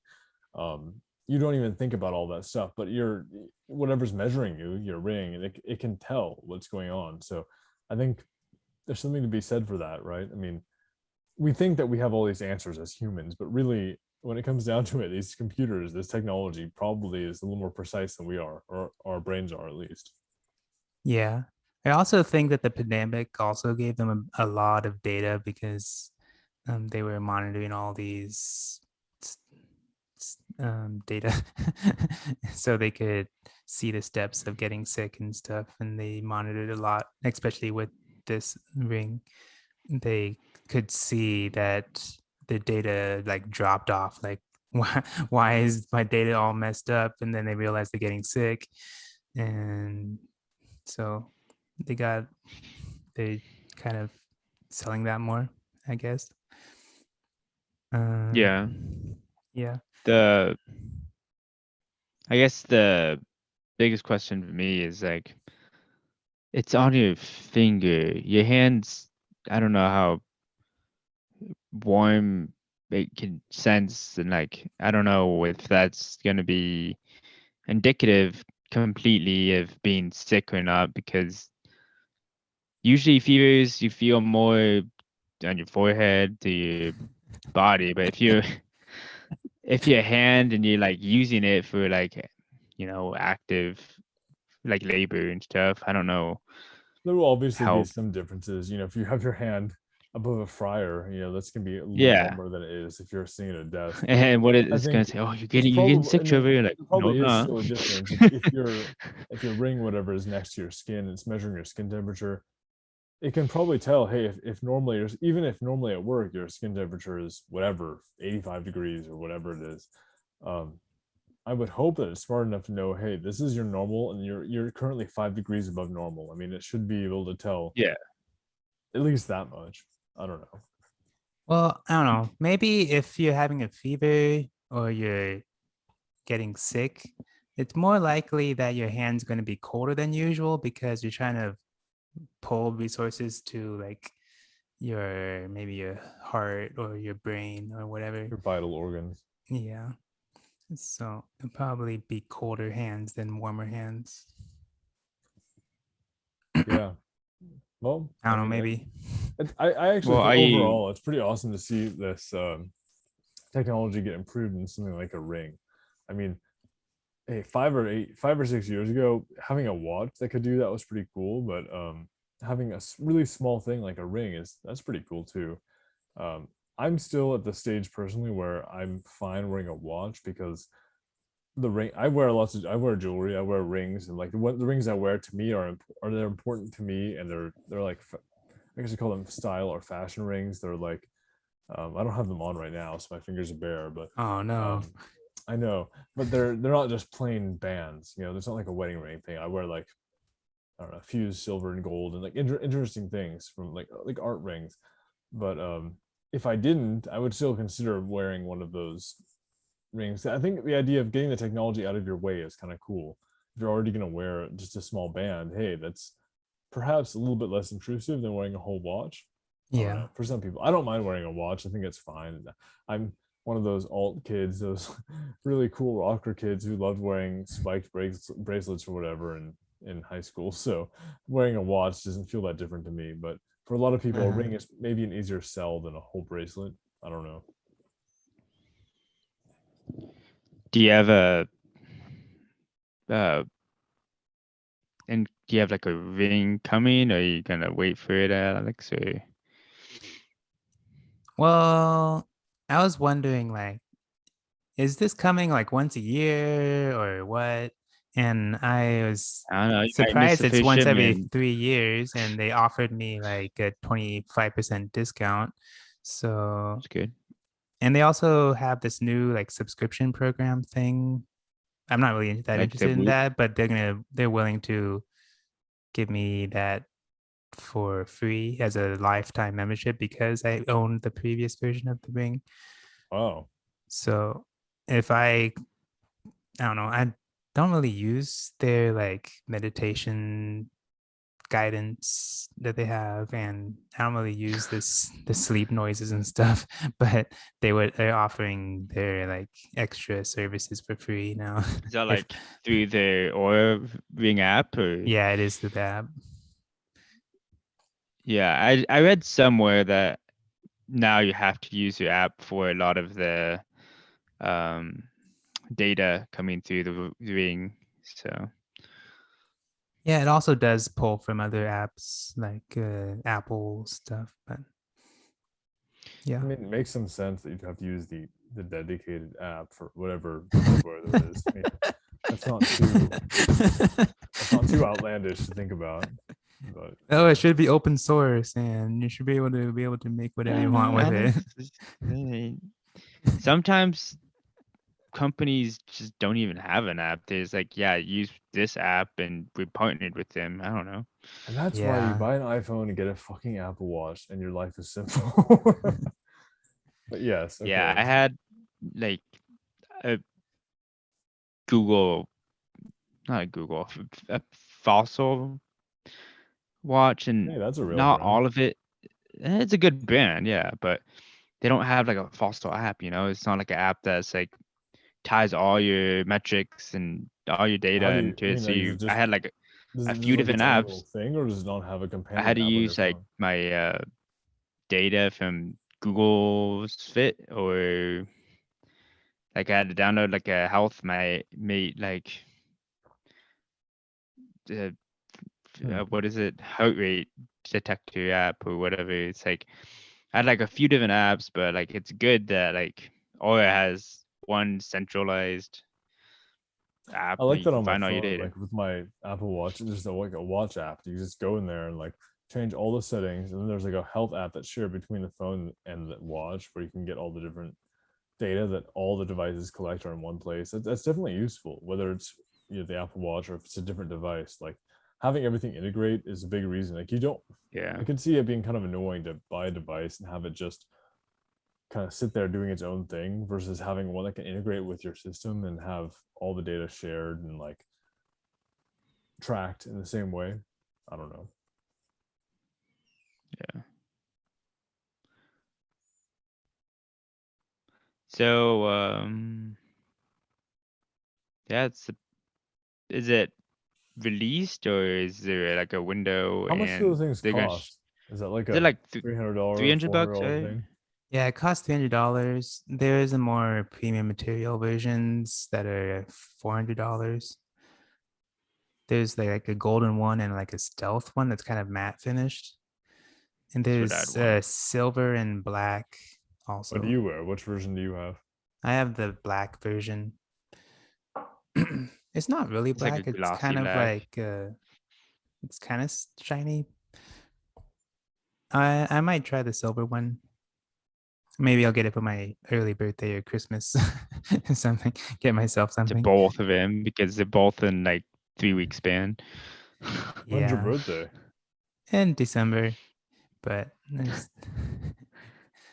um, you don't even think about all that stuff, but whatever's measuring you, your ring, and it can tell what's going on. So I think there's something to be said for that, right? I mean, we think that we have all these answers as humans, but really when it comes down to it, these computers, this technology probably is a little more precise than we are, or our brains are at least. Yeah. I also think that the pandemic also gave them a lot of data because they were monitoring all these data so they could see the steps of getting sick and stuff. And they monitored a lot, especially with this ring. They could see that the data like dropped off. Like, why is my data all messed up? And then they realized they're getting sick. And so they kind of selling that more, I guess. Yeah. Yeah. I guess the biggest question for me is like, it's on your finger. Your hands, I don't know how warm it can sense, and like, I don't know if that's gonna be indicative completely of being sick or not, because usually fevers you feel more on your forehead to your body, but if your hand and you're like using it for like, active like labor and stuff, I don't know There will obviously be how. some differences. If you have your hand above a fryer, that's gonna be a little Yeah. warmer than it is if you're sitting at a desk. But And what I it's gonna think say, oh, you're it's getting probably, sick, Trevor. You're like, there no, probably I'm is not. still a difference if your ring, whatever, is next to your skin, it's measuring your skin temperature. It can probably tell, hey, if normally, even if normally at work your skin temperature is whatever 85 degrees or whatever it is, um, I would hope that it's smart enough to know, hey, this is your normal, and you're currently 5 degrees above normal. I mean, it should be able to tell Yeah. at least that much. I don't know. Well, I don't know. Maybe if you're having a fever or you're getting sick, it's more likely that your hand's going to be colder than usual because you're trying to pull resources to like maybe your heart or your brain or whatever. Your vital organs. Yeah. So it'll probably be colder hands than warmer hands. Yeah. Well, I don't know, mean, maybe. I actually Well, think overall it's pretty awesome to see this technology get improved in something like a ring. I mean, hey, 5 or 6 years ago, having a watch that could do that was pretty cool. But having a really small thing like a ring that's pretty cool too. Um, I'm still at the stage personally where I'm fine wearing a watch because the ring I wear jewelry, I wear rings, and like the rings I wear to me they're important to me, and they're like, I guess you call them style or fashion rings. They're like, I don't have them on right now, so my fingers are bare, but Oh no. I know, but they're not just plain bands. There's not like a wedding ring thing. I wear like, I don't know, fused silver and gold and like interesting things from like art rings. But if I didn't, I would still consider wearing one of those rings. I think the idea of getting the technology out of your way is kind of cool. If you're already going to wear just a small band, hey, that's perhaps a little bit less intrusive than wearing a whole watch. I don't Yeah. know. For some people, I don't mind wearing a watch. I think it's fine. I'm one of those alt kids, those really cool rocker kids who loved wearing spiked bracelets or whatever in high school. So wearing a watch doesn't feel that different to me. But for a lot of people, a ring is maybe an easier sell than a whole bracelet. I don't know. Do you have and do you have like a ring coming, or are you gonna wait for it, Alex? Or Well, I was wondering, like, is this coming like once a year or what? And I was I don't know, you might miss surprised the it's first once every shipment. 3 years, and they offered me like a 25% discount. So, It's good. and they also have this new like subscription program thing. I'm not really that Like the interested in Whoop. that, but they're willing to give me that for free as a lifetime membership because I owned the previous version of the ring. Wow. So if I don't know, I don't really use their like meditation guidance that they have, and I don't really use the sleep noises and stuff, but they're offering their like extra services for free now. Is that If- like through the Oura Ring app or? yeah, it is through the app. Yeah, I read somewhere that now you have to use your app for a lot of the data coming through the Ring. So Yeah, it also does pull from other apps like Apple stuff, but yeah. I mean, it makes some sense that you'd have to use the dedicated app for whatever hardware there is. I mean, that's not too outlandish to think about. But Oh, it should be open source, and you should be able to make whatever you want with it. Sometimes companies just don't even have an app. There's like, yeah, use this app and we partnered with them. I don't know. and that's why you Yeah. buy an iPhone and get a fucking Apple Watch, and your life is simple. But yes, okay. Yeah, I had like a not a Google, a Fossil watch, and Hey, that's a real not brand. all of it. It's a good brand, yeah, but they don't have like a Fossil app. It's not like an app that's like ties all your metrics and all your data How do you? into I it. mean, So like, is it I just had like does a it few just like different its own apps. little thing, or does it not have a I companion had to app on your use like phone? my data from Google's Fit, or like I had to download like a health my mate like uh, what is it, heart rate detector app or whatever. It's like I had like a few different apps, but like it's good that like Aura has one centralized app I where like you that can on my find all your phone. data. Like with my Apple Watch, there's like a watch app. You just go in there and like change all the settings, and then there's like a health app that's shared between the phone and the watch, where you can get all the different data that all the devices collect are in one place. That's definitely useful, whether it's the Apple Watch or if it's a different device. Like having everything integrate is a big reason. Like Yeah. I can see it being kind of annoying to buy a device and have it just kind of sit there doing its own thing versus having one that can integrate with your system and have all the data shared and like tracked in the same way. I don't know. Yeah. So yeah, is it released or is there like a window How much do those and things they're gonna cost? Is that like is it a like $300, $300, $400 right? thing? Yeah, it costs $300. There is a more premium material versions that are $400. There's like a golden one and like a stealth one that's kind of matte finished. And That's what I'd there's want. silver and black also. What do you wear? Which version do you have? I have the black version. It's not really It's like a black. It's glossy kind of black. like it's kind of shiny. I might try the silver one. Maybe I'll get it for my early birthday or Christmas or something. Get myself To something. both of them because they're both in like 3-week span. When's your Yeah. birthday? In December, but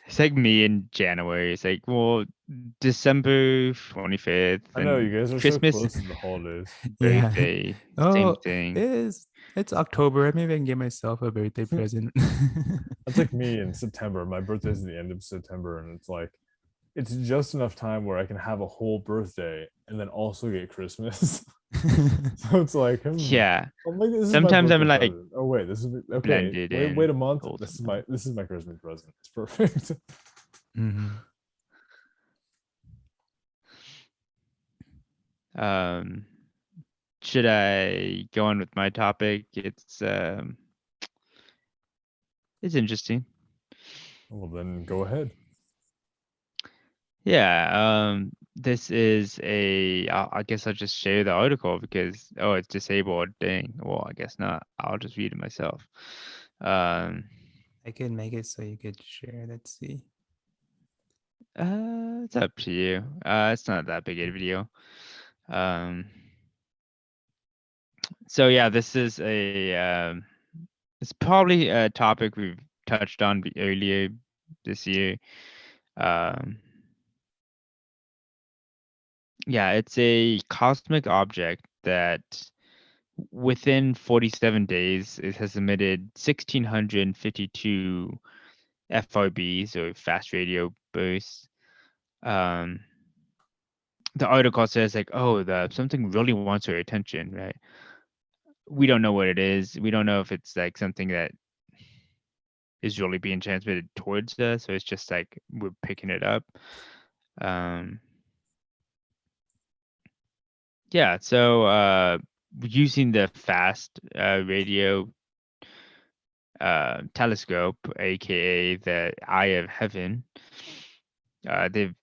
It's like me in January. It's like, well, December 25th I know you and guys are so Christmas close to the holidays. yeah. birthday, same Oh, thing. it's October. Maybe I can get myself a birthday present. That's like me in September. My birthday's at the end of September, and it's like it's just enough time where I can have a whole birthday and then also get Christmas. So it's like, Yeah. I'm like, this is my Sometimes I'm birthday like present. Oh wait, this is okay. blended in. Wait a month. both This of is my Christmas present. It's perfect. Mhm. them. Should I go on with my topic? It's interesting. Well, then go ahead. Yeah, this is I guess I'll just share the article because, oh, it's disabled. Dang. Well, I guess not. I'll just read it myself. I could make it so you could share. Let's see. It's up to you. It's not that big a video. So yeah, this is it's probably a topic we've touched on earlier this year. Yeah, it's a cosmic object that within 47 days, it has emitted 1,652 FRBs, or fast radio bursts. The article says like, oh, something really wants our attention, right? We don't know what it is. We don't know if it's like something that is really being transmitted towards us, so it's just like we're picking it up. Yeah, so using the fast radio telescope, aka the Eye of Heaven, they've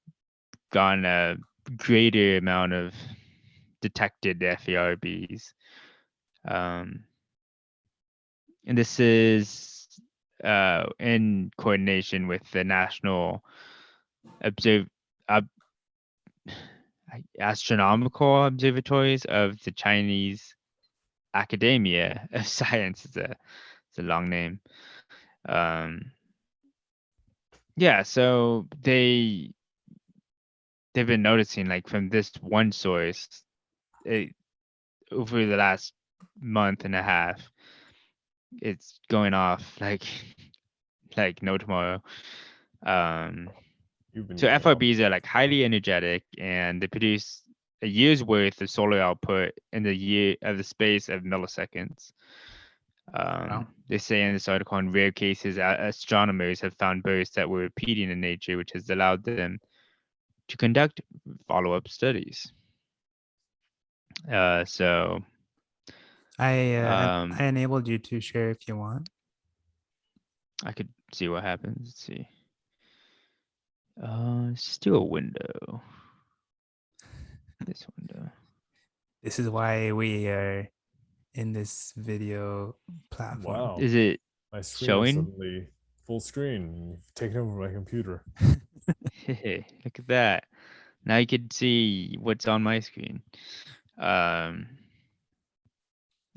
gotten a greater amount of detected FARBs. And this is in coordination with the National Astronomical Observatories of the Chinese Academia of Science. It's a long name. Yeah, so they've been noticing, like, from this one source, over the last month and a half, it's going off like no tomorrow. You've been So going off. FRBs are like highly energetic, and they produce a year's worth of solar output in the space of milliseconds. Wow. They say in this article, in rare cases, astronomers have found bursts that were repeating in nature, which has allowed them to conduct follow-up studies. So I Um, enabled you to share if you want. I could see what happens. Let's see. Let's do a window. This window. This is why we are in this video platform. Wow. Is it My screen showing? is suddenly full screen. You've taken over my computer. Look at that. Now you can see what's on my screen.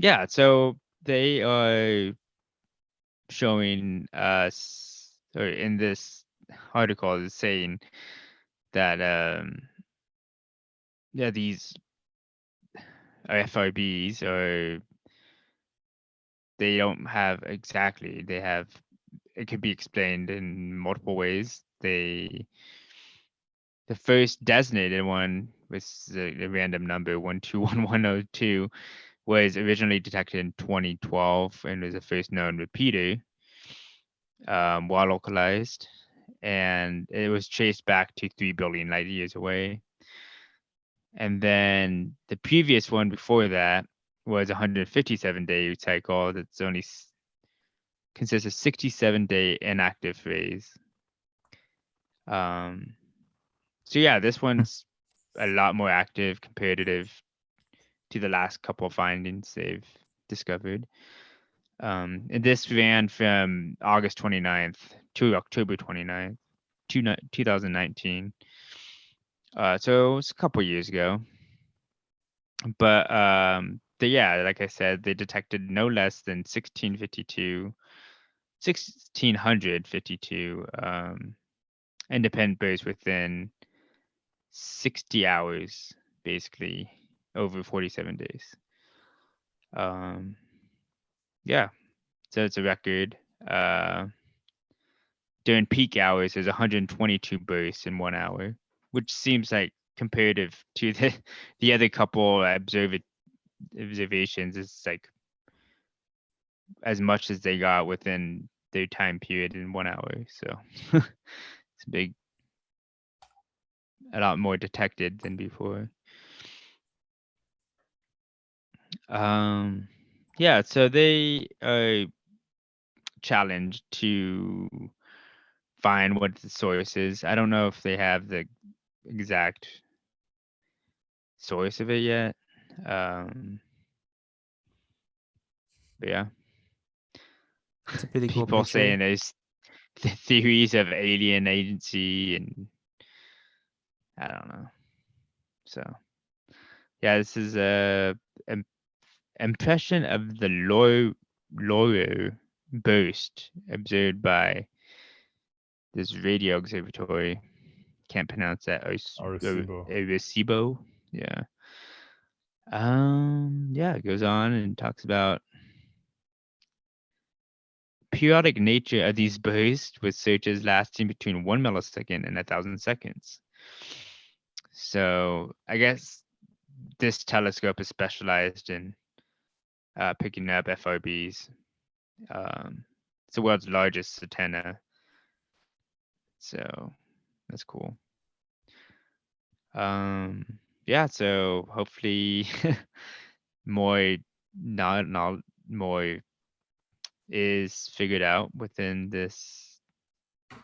Yeah, so they are showing us, or in this article is saying that yeah, these FRBs are, they don't have exactly, they have, it could be explained in multiple ways. The first designated one was a random number 121102, was originally detected in 2012 and was the first known repeater, while localized, and it was traced back to 3 billion light years away. And then the previous one before that was a 157-day cycle that's only consists of 67-day inactive phase. So yeah, this one's a lot more active comparative to the last couple of findings they've discovered. And this ran from August 29th to October 29th, 2019. So it's a couple years ago. But yeah, like I said, they detected no less than 1652 independent bursts within 60 hours, basically, over 47 days. Yeah, so it's a record. During peak hours, there's 122 bursts in 1 hour, which seems like, comparative to the other couple observations, it's like as much as they got within their time period in 1 hour. So it's a lot more detected than before. Yeah, so they are challenged to find what the source is. I don't know if they have the exact source of it yet. But yeah. It's a pretty cool People picture. saying there's the theories of alien agency, and I don't know. So yeah, this is a impression of the Loro burst observed by this radio observatory. Can't pronounce that. Arecibo. Arecibo. Yeah. Yeah, it goes on and talks about periodic nature of these bursts with searches lasting between 1 millisecond and 1,000 seconds. So I guess this telescope is specialized in picking up FRBs. It's the world's largest antenna. So that's cool. Yeah, so hopefully more more is figured out within this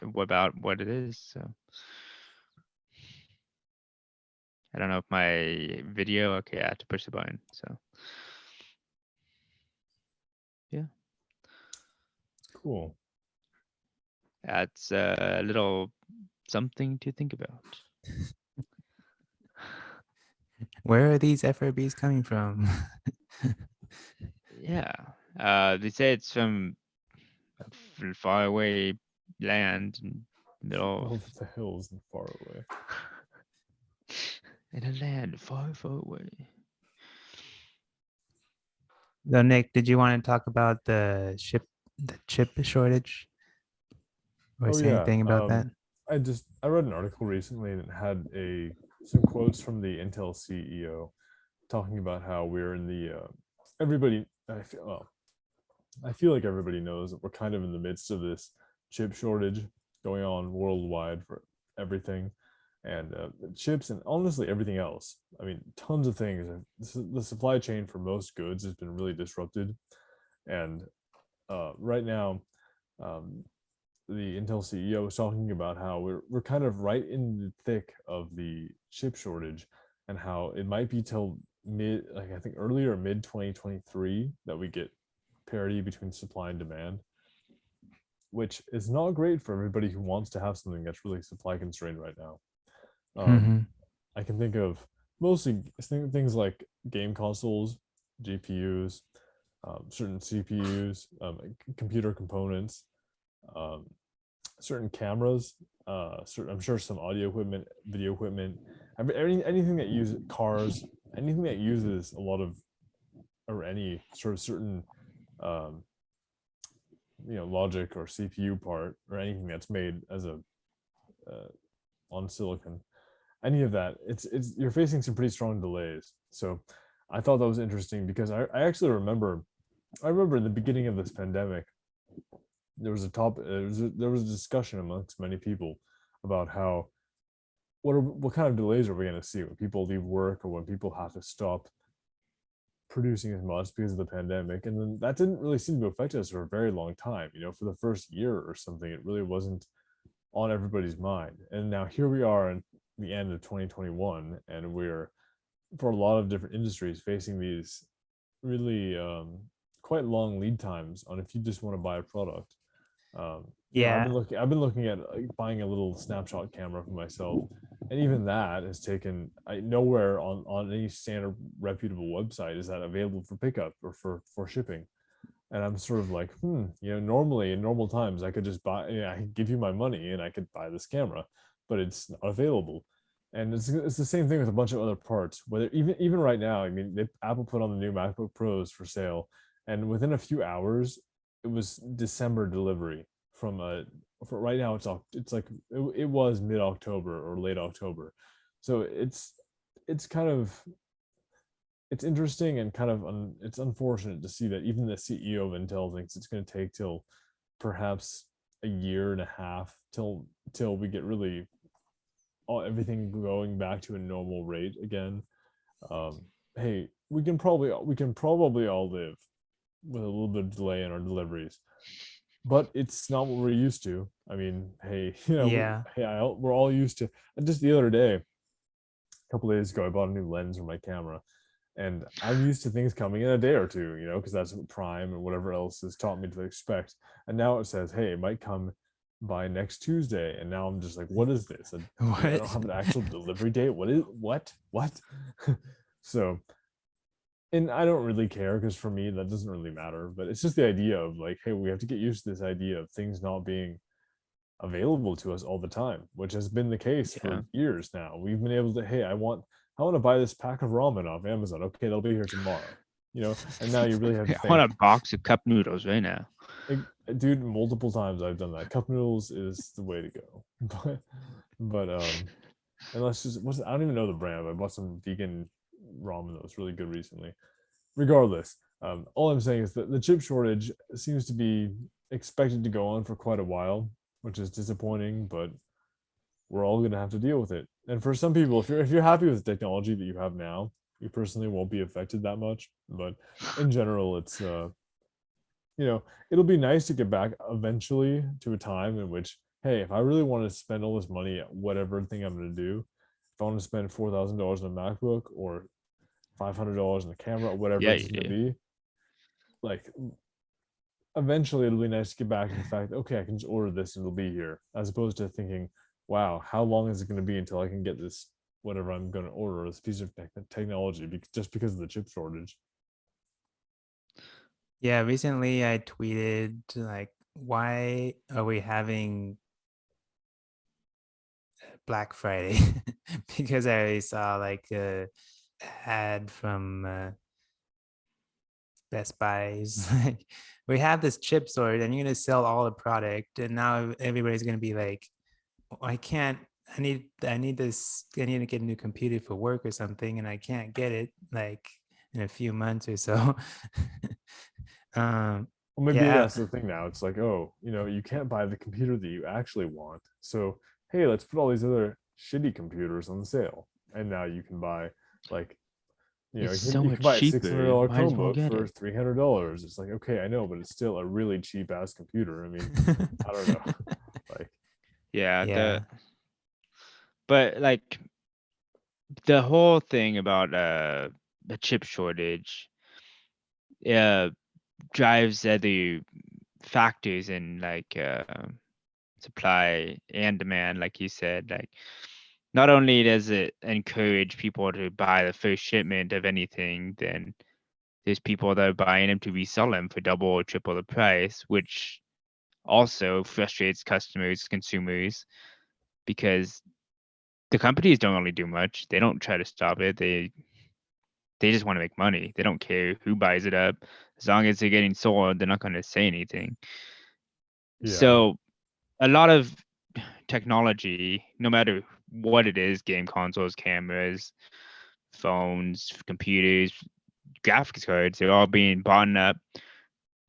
about what it is. So I don't know if my video, okay, I have to push the button. So yeah, Cool. that's a little something to think about. Where are these FRBs coming from? Yeah, they say it's from a far away land in the middle Over the hills and far away. in a land far, far away. So Nick, did you want to talk about the chip shortage, or say anything about that? I read an article recently and it had some quotes from the Intel CEO talking about how we're in the everybody I feel like everybody knows that we're kind of in the midst of this chip shortage going on worldwide for everything, and chips and honestly everything else. I mean, tons of things. The supply chain for most goods has been really disrupted, and right now, the Intel CEO was talking about how we're kind of right in the thick of the chip shortage, and how it might be till I think earlier mid 2023 that we get parity between supply and demand, which is not great for everybody who wants to have something that's really supply constrained right now. I can think of mostly things like game consoles, GPUs, certain CPUs, computer components, certain cameras, I'm sure some audio equipment, video equipment, anything that uses cars, anything that uses a lot of, or any sort of certain, logic or CPU part, or anything that's made as a on silicon, any of that, it's you're facing some pretty strong delays. So I thought that was interesting because I actually remember in the beginning of this pandemic, there was a discussion amongst many people about how what kind of delays are we going to see when people leave work or when people have to stop producing as much because of the pandemic. And then that didn't really seem to affect us for a very long time. For the first year or something, it really wasn't on everybody's mind. And now here we are in the end of 2021, and we're, for a lot of different industries, facing these really quite long lead times on if you just want to buy a product. Yeah. I've been looking at buying a little snapshot camera for myself, and even that has taken nowhere on any standard reputable website is that available for pickup or for shipping. And I'm sort of like, normally in normal times I could just buy, I could give you my money and I could buy this camera, but it's not available. And it's the same thing with a bunch of other parts. Whether even right now, I mean, Apple put on the new MacBook Pros for sale, and within a few hours, it was December delivery for right now. It's like it was mid October or late October, so it's kind of, it's interesting and kind of it's unfortunate to see that even the CEO of Intel thinks it's going to take till perhaps a year and a half till we get really everything going back to a normal rate again. Hey, we can probably all live with a little bit of delay in our deliveries, but it's not what we're used to. I mean, hey, Yeah. we're all used to. And just the other day, a couple days ago, I bought a new lens for my camera, and I'm used to things coming in a day or two, because that's what Prime and whatever else has taught me to expect. And now it says, hey, it might come by next Tuesday, and now I'm just like, what is this? I don't have an actual delivery date. What? So, and I don't really care, because for me that doesn't really matter, but it's just the idea of like, hey, we have to get used to this idea of things not being available to us all the time, which has been the case for years now. We've been able to, hey, I want I want to buy this pack of ramen off Amazon. Okay, they'll be here tomorrow. And now you really have to I want think. a box of cup noodles right now. Dude, multiple times I've done that. Cup noodles is the way to go. But unless just I don't even know the brand, but I bought some vegan ramen that was really good recently. Regardless, all I'm saying is that the chip shortage seems to be expected to go on for quite a while, which is disappointing, but we're all going to have to deal with it. And for some people, if you're happy with the technology that you have now, you personally won't be affected that much. But in general, it's it'll be nice to get back eventually to a time in which, hey, if I really want to spend all this money at whatever thing I'm going to do, if I want to spend $4,000 on a MacBook or $500 on a camera or whatever Yeah, it's you going to do. be, like eventually it'll be nice to get back to the fact that, okay, I can just order this and it'll be here, as opposed to thinking, wow, how long is it going to be until I can get this whatever I'm going to order, this piece of technology, just because of the chip shortage. Yeah, recently I tweeted like, why are we having Black Friday? Because I saw like a ad from Best Buy's like, we have this chip shortage and you're gonna sell all the product, and now everybody's gonna be like, I can't. I need this. I need to get a new computer for work or something, and I can't get it like in a few months or so. Well, maybe Yeah, that's the thing now. It's like, oh, you can't buy the computer that you actually want. So, hey, let's put all these other shitty computers on sale. And now you can buy like, It's you can, so you much can buy a cheaper. $600 Might as well Chromebook get for it. $300. It's like, okay, I know, but it's still a really cheap ass computer. I mean, I don't know. Like, Yeah, yeah, but like the whole thing about the chip shortage drives other factors in like supply and demand, like you said. Like not only does it encourage people to buy the first shipment of anything, then there's people that are buying them to resell them for double or triple the price, which also frustrates customers, consumers, because the companies don't really do much. They don't try to stop it. They just want to make money. They don't care who buys it up. As long as they're getting sold, they're not going to say anything. yeah. So a lot of technology, no matter what it is, game consoles, cameras, phones, computers, graphics cards, they're all being bought up,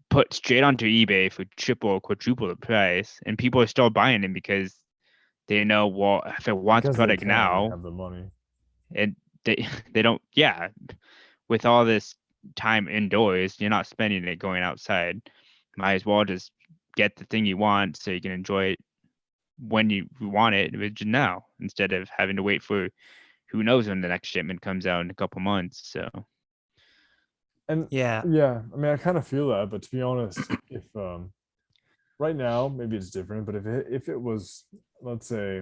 put straight onto eBay for triple or quadruple the price, and people are still buying them because they know, well, if I want the Because they product can, they now, have the money. and they don't, yeah, with all this time indoors, you're not spending it going outside. Might as well just get the thing you want so you can enjoy it when you want it now, instead of having to wait for who knows when the next shipment comes out in a couple months. So And yeah, yeah, I mean, I kind of feel that, but to be honest, if right now maybe it's different, but if it was, let's say,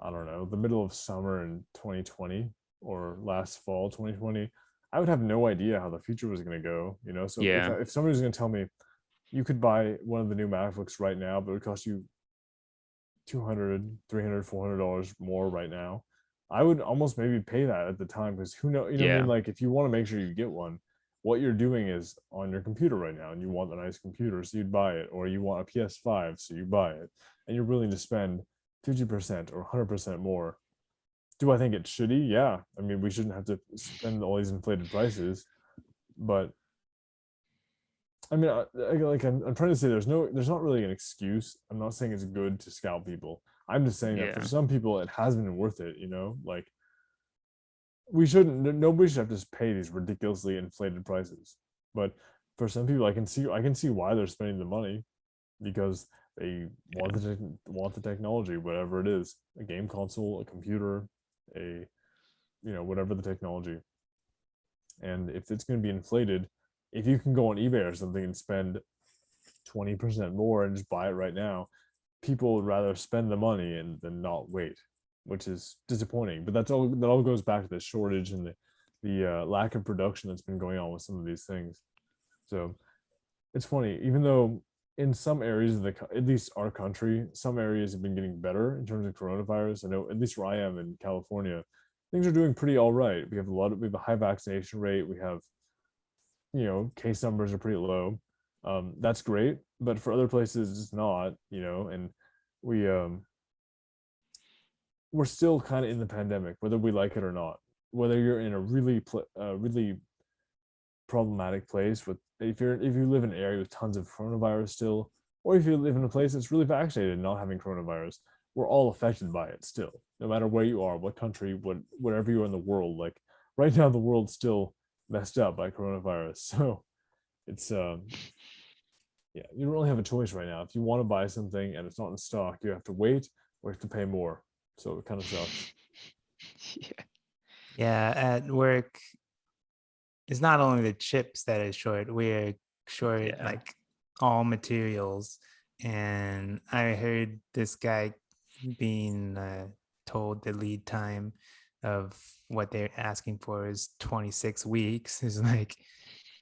I don't know, the middle of summer in 2020 or last fall 2020, I would have no idea how the future was going to go. So yeah, if somebody was going to tell me you could buy one of the new MacBooks right now, but it would cost you 200, 300, $400 more right now, I would almost maybe pay that at the time, because who know, what I yeah, mean? Like, if you want to make sure you get one, what you're doing is on your computer right now, and you want a nice computer, so you'd buy it, or you want a PS5, so you buy it, and you're willing to spend 50% or 100% more. Do I think it's shitty? Yeah. I mean, we shouldn't have to spend all these inflated prices, but I mean, I'm trying to say there's not really an excuse. I'm not saying it's good to scalp people. I'm just saying that for yeah, some people, it has been worth it. Like, we shouldn't. Nobody should have to just pay these ridiculously inflated prices. But for some people, I can see why they're spending the money, because they want yeah, want the technology, whatever it is, a game console, a computer, a whatever the technology. And if it's going to be inflated, if you can go on eBay or something and spend 20% more and just buy it right now, people would rather spend the money and than not wait, which is disappointing. But that all goes back to the shortage and the lack of production that's been going on with some of these things. So it's funny, even though in some areas of at least our country, some areas have been getting better in terms of coronavirus. I know, at least where I am in California, things are doing pretty all right. We have a high vaccination rate. We have, case numbers are pretty low. That's great, but for other places it's not, and we we're still kind of in the pandemic, whether we like it or not. Whether you're in a really problematic place with, if you live in an area with tons of coronavirus still, or if you live in a place that's really vaccinated and not having coronavirus, we're all affected by it still, no matter where you are, what country, wherever you are in the world. Like right now, the world's still messed up by coronavirus. So it's yeah, you don't really have a choice right now. If you want to buy something and it's not in stock, you have to wait or you have to pay more. So it kind of sucks. Yeah. Yeah, at work, it's not only the chips that is short, we're short Yeah. like all materials. And I heard this guy being told the lead time of what they're asking for is 26 weeks. Is like,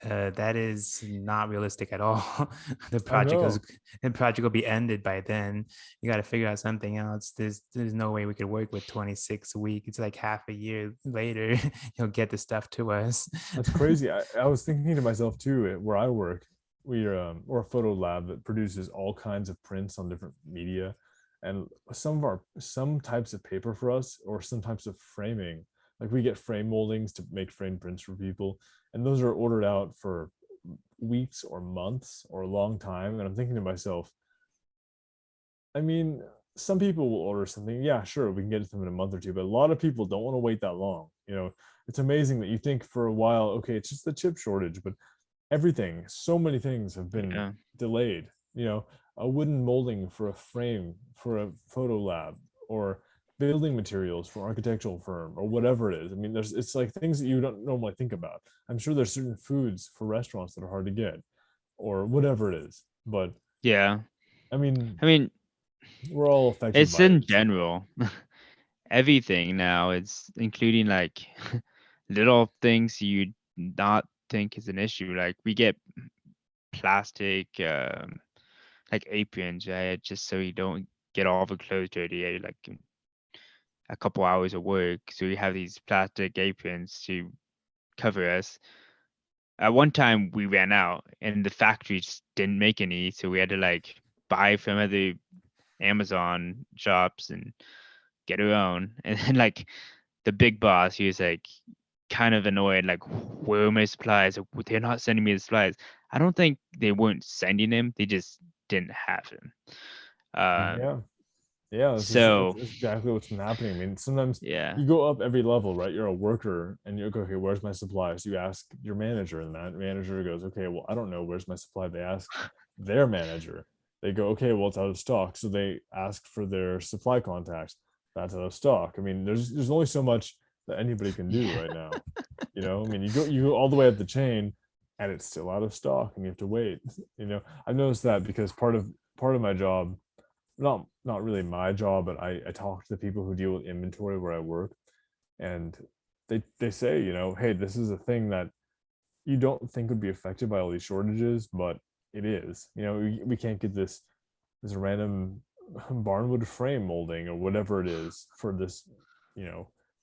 that is not realistic at all. The project will be ended by then. You got to figure out something else. There's no way we could work with 26 a week. It's like half a year later you'll get the stuff to us. That's crazy. I was thinking to myself too, where I work, we're a photo lab that produces all kinds of prints on different media, and some types of paper for us, or some types of framing, like we get frame moldings to make frame prints for people, and those are ordered out for weeks or months or a long time. And I'm thinking to myself, I mean, some people will order something, yeah, sure, we can get it to them in a month or two, but a lot of people don't want to wait that long. It's amazing that you think for a while, okay, it's just the chip shortage, but so many things have been Yeah. delayed. A wooden molding for a frame for a photo lab, or building materials for architectural firm, or whatever it is. I mean, it's like things that you don't normally think about. I'm sure there's certain foods for restaurants that are hard to get, or whatever it is. But Yeah. I mean, I mean, we're all affected it's by in it. general. Everything now, it's including like little things you'd not think is an issue. Like we get plastic like aprons, right? Just so you don't get all the clothes dirty, like in a couple hours of work. So we have these plastic aprons to cover us. At one time we ran out and the factory just didn't make any, so we had to like buy from other Amazon shops and get our own. And then like the big boss, he was like kind of annoyed, like, where are my supplies? They're not sending me the supplies. I don't think they weren't sending them, they just didn't have them. Yeah. Yeah, So that's exactly what's been happening. I mean, sometimes yeah, you go up every level, right? You're a worker and you go, okay, where's my supplies? You ask your manager, and that manager goes, okay, well, I don't know, where's my supply? They ask their manager. They go, okay, well, it's out of stock. So they ask for their supply contacts. That's out of stock. I mean, there's only so much that anybody can do yeah, right now. I mean, you go all the way up the chain, and it's still out of stock, and you have to wait. I've noticed that because part of my job, not really my job, but I talk to the people who deal with inventory where I work, and they say, hey, this is a thing that you don't think would be affected by all these shortages, but it is. We can't get this random barnwood frame molding or whatever it is for this,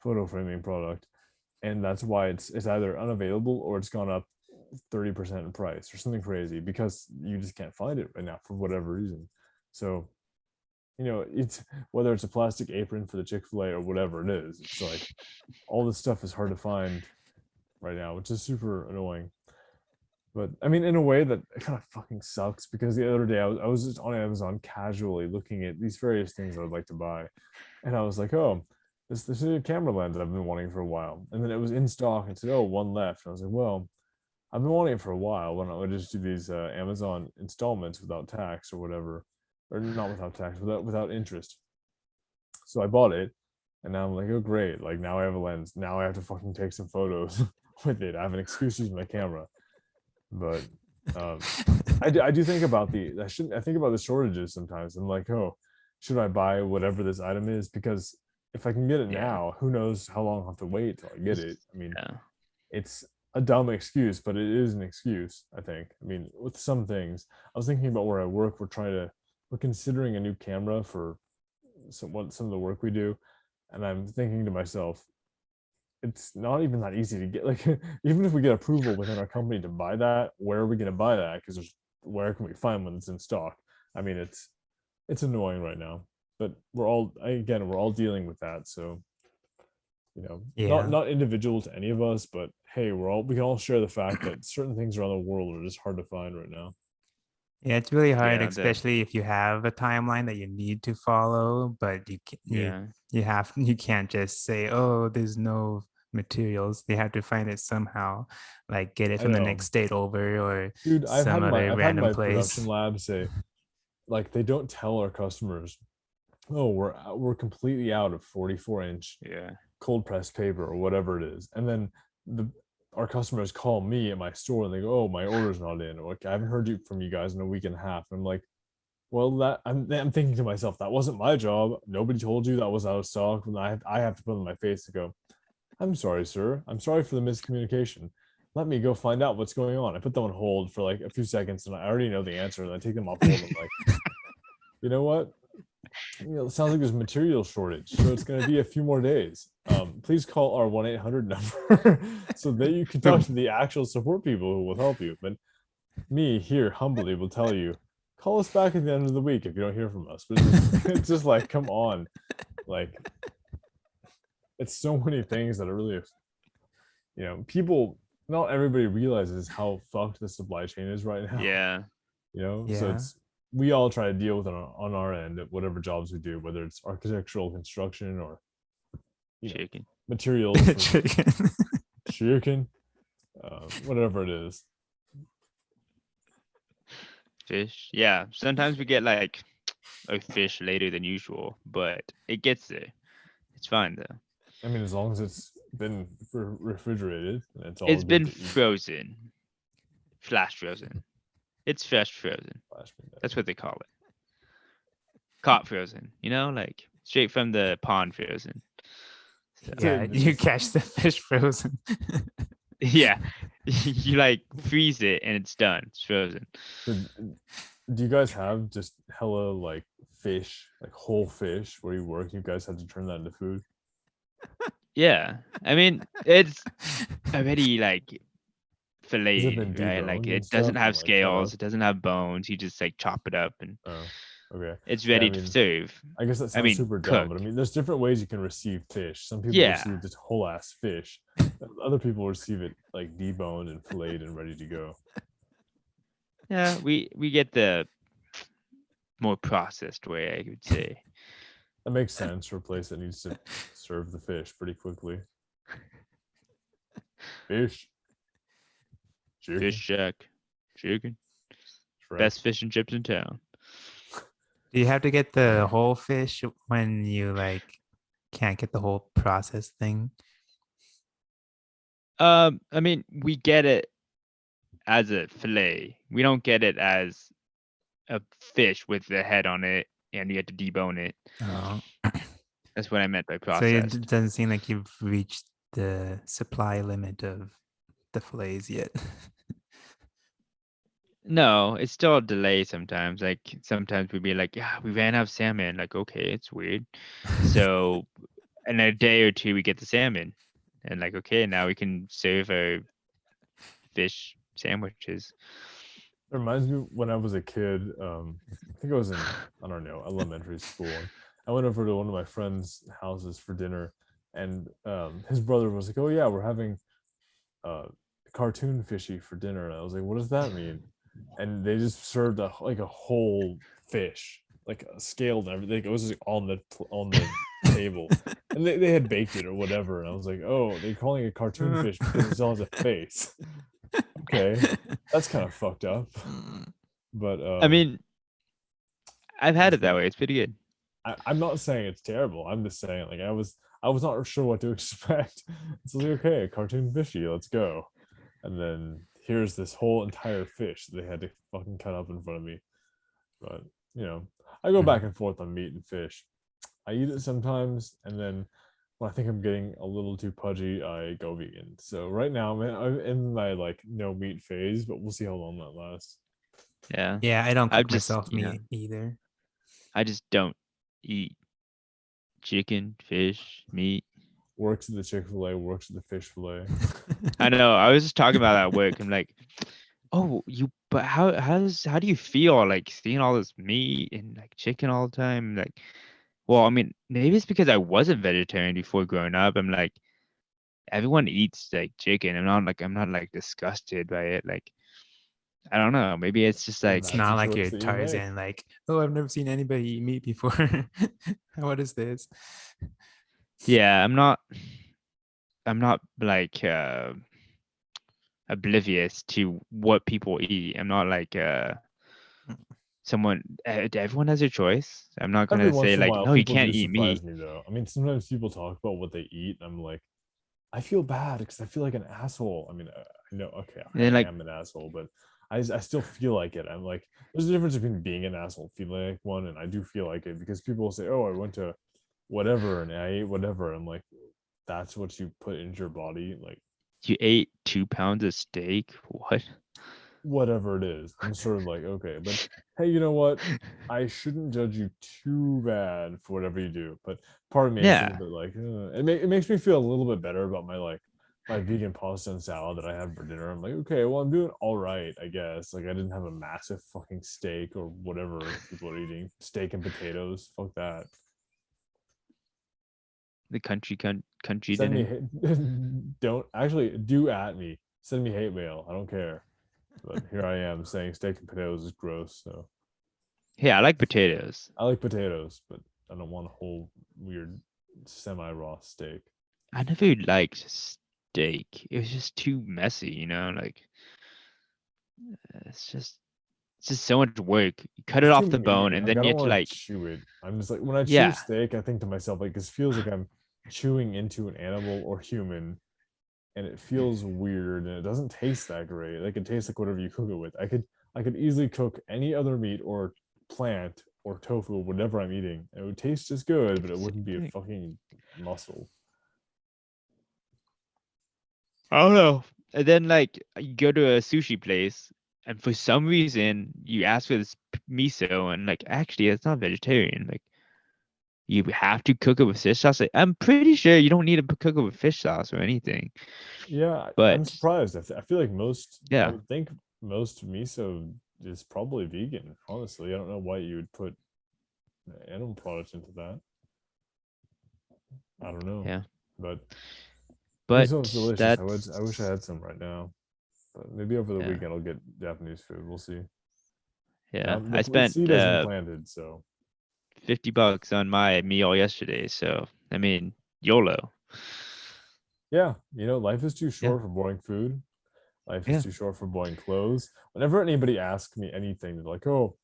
photo framing product, and that's why it's either unavailable or it's gone up 30% in price or something crazy, because you just can't find it right now for whatever reason. So it's whether it's a plastic apron for the Chick-fil-A or whatever it is, it's like all this stuff is hard to find right now, which is super annoying. But I mean, in a way that it kind of fucking sucks, because the other day I was just on Amazon casually looking at these various things I would like to buy, and I was like, oh, this is a camera lens I've been wanting for a while, and then it was in stock and said, oh, one left, and I was like, well, I've been wanting it for a while. Why don't I just do these Amazon installments without tax or whatever, or not without tax, without interest? So I bought it, and now I'm like, oh great! Like now I have a lens. Now I have to fucking take some photos with it. I have an excuse to use my camera. But um, I do think about I think about the shortages sometimes. I'm like, oh, should I buy whatever this item is? Because if I can get it yeah, now, who knows how long I'll have to wait till I get it? I mean, yeah, it's a dumb excuse, but it is an excuse, I think. I mean, with some things, I was thinking about where I work. We're considering a new camera for some of the work we do, and I'm thinking to myself, it's not even that easy to get. Like, even if we get approval within our company to buy that, where are we going to buy that? Because where can we find one that's in stock? I mean, it's annoying right now, but we're all dealing with that. So, Yeah. not individual to any of us, but hey, we can all share the fact that certain things around the world are just hard to find right now. Yeah, it's really hard, Yeah, especially if you have a timeline that you need to follow, but you can't just say, oh, there's no materials. They have to find it somehow, like get it I from the know. next state over or Dude, some other I've had random my place. production lab say, like, they don't tell our customers, oh, we're completely out of 44-inch Yeah. cold pressed paper or whatever it is, and then our customers call me at my store and they go, oh, my order's not in, or I haven't heard from you guys in a week and a half. And I'm like, well, I'm thinking to myself, that wasn't my job. Nobody told you that was out of stock. And I have to put on my face to go, I'm sorry, sir. I'm sorry for the miscommunication. Let me go find out what's going on. I put them on hold for like a few seconds and I already know the answer. And I take them off hold. I'm like, you know what? It sounds like there's material shortage. So it's going to be a few more days. Please call our 1-800 number so that you can talk to the actual support people who will help you. But me here humbly will tell you, call us back at the end of the week if you don't hear from us. But it's just like, come on. Like, it's so many things that are really, people, not everybody realizes how fucked the supply chain is right now. Yeah. So we all try to deal with it on our end at whatever jobs we do, whether it's architectural construction or Chicken. materials, chicken, whatever it is. Fish. Yeah. Sometimes we get like a fish later than usual, but it gets there. It's fine though. I mean, as long as it's been refrigerated, it's all It's good been to eat. frozen. Flash frozen. It's fresh frozen. That's what they call it. Caught frozen, like straight from the pond frozen. So, Yeah, you catch the fish frozen. yeah. You like freeze it and it's done. It's frozen. So, do you guys have just hella like fish, like whole fish where you work? You guys have to turn that into food? Yeah. I mean, it's already like filleted, right? Like deboned and it doesn't stuff have and, like, cut scales, up? it doesn't have bones. You just like chop it up and Oh, okay. it's Yeah, ready I to mean, serve. I guess that sounds I mean, super dumb, cook. but I mean, there's different ways you can receive fish. Some people Yeah. receive just whole ass fish. Other people receive it like deboned and filleted and ready to go. Yeah, we get the more processed way, I would say. That makes sense for a place that needs to serve the fish pretty quickly. Fish. Chicken. Fish shack. Chicken. Shrimp. Best fish and chips in town. Do you have to get the whole fish when you like can't get the whole process thing? I mean, we get it as a fillet. We don't get it as a fish with the head on it and you have to debone it. Oh. That's what I meant by So processed. it doesn't seem like you've reached the supply limit of the fillets yet. No, it's still a delay sometimes. Like sometimes we'd be like, yeah, we ran out of salmon. Like, okay, it's weird. So in a day or two we get the salmon. And like, okay, now we can serve our fish sandwiches. It reminds me when I was a kid. I think I was in, I don't know, elementary school. And I went over to one of my friends' houses for dinner, and his brother was like, "Oh yeah, we're having cartoon fishy for dinner." And I was like, "What does that mean?" And they just served a whole fish, like scaled and everything. It was just on the table, and they had baked it or whatever. And I was like, "Oh, they're calling it cartoon fish because it still has a face." Okay, that's kind of fucked up. But I mean, I've had it that way. It's pretty good. I'm not saying it's terrible. I'm just saying, like, I was not sure what to expect. It's like, okay, cartoon fishy, let's go. And then here's this whole entire fish that they had to fucking cut up in front of me. But I go back and forth on meat and fish. I eat it sometimes, and then when I think I'm getting a little too pudgy, I go vegan. So right now, I'm in my like no meat phase, but we'll see how long that lasts. Yeah. Yeah, I don't I cook just, myself meat either. I just don't eat chicken, fish, meat. works at the Chick-fil-A, works at the fish fillet. I know. I was just talking about that at work. I'm like, oh, but how do you feel like seeing all this meat and like chicken all the time? Like, well, I mean, maybe it's because I wasn't vegetarian before growing up. I'm like, everyone eats like chicken. I'm not like disgusted by it. Like, I don't know. Maybe it's just Well, like, It's that's not the like choice you're that you make. Tarzan, like, oh, I've never seen anybody eat meat before. What is this? yeah, I'm not like oblivious to what people eat. I'm not like someone. Everyone has a choice. I'm not Every gonna say once in a like, while, no, you people can't do eat surprise meat. me though. I mean, sometimes people talk about what they eat, and I'm like, I feel bad because I feel like an asshole. I mean, I know, okay, And I then like, am an asshole, but I still feel like it. I'm like, there's a difference between being an asshole, feeling like one, and I do feel like it because people will say, oh, I went to whatever and I ate whatever. I'm like, that's what you put into your body, like you ate 2 pounds of steak. What? whatever it is. I'm sort of like, okay, but hey, you know what? I shouldn't judge you too bad for whatever you do. But part of me is a Yeah. little bit like, it makes me feel a little bit better about my vegan pasta and salad that I had for dinner. I'm like, okay, well, I'm doing all right, I guess. Like, I didn't have a massive fucking steak or whatever people are eating, steak and potatoes. Fuck that. The country Send me dinner. don't actually do at me. Send me hate mail. I don't care. But here I am saying steak and potatoes is gross. So Yeah, I like potatoes. I like potatoes, but I don't want a whole weird semi-raw steak. I never liked steak. It was just too messy, like it's just so much work. You cut it It's too off the bone, meaty. and Like then I you don't have to want to like, chew it. I'm just like when I chew yeah, steak, I think to myself like this feels like I'm chewing into an animal or human, and it feels weird and it doesn't taste that great. Like it tastes like whatever you cook it with. I could easily cook any other meat or plant or tofu or whatever I'm eating. It would taste just good, but it wouldn't be a thing. fucking muscle. I don't know. And then like you go to a sushi place, and for some reason you ask for this miso, and like actually it's not vegetarian. Like you have to cook it with fish sauce. Like, I'm pretty sure you don't need to cook it with fish sauce or anything. Yeah, I'm But surprised. I feel like I yeah, would think most miso is probably vegan. Honestly, I don't know why you would put animal products into that. I don't know, yeah. but But miso is delicious. I wish I that's had some right now, but maybe over the yeah, weekend I'll get Japanese food. We'll see. yeah. Now I the spent seed has been planted, so $50 on my meal yesterday. So I mean, YOLO. yeah, life is too Yeah, short for boring food. Life is yeah. too short for boring clothes. Whenever anybody asks me anything, they're like, "Oh,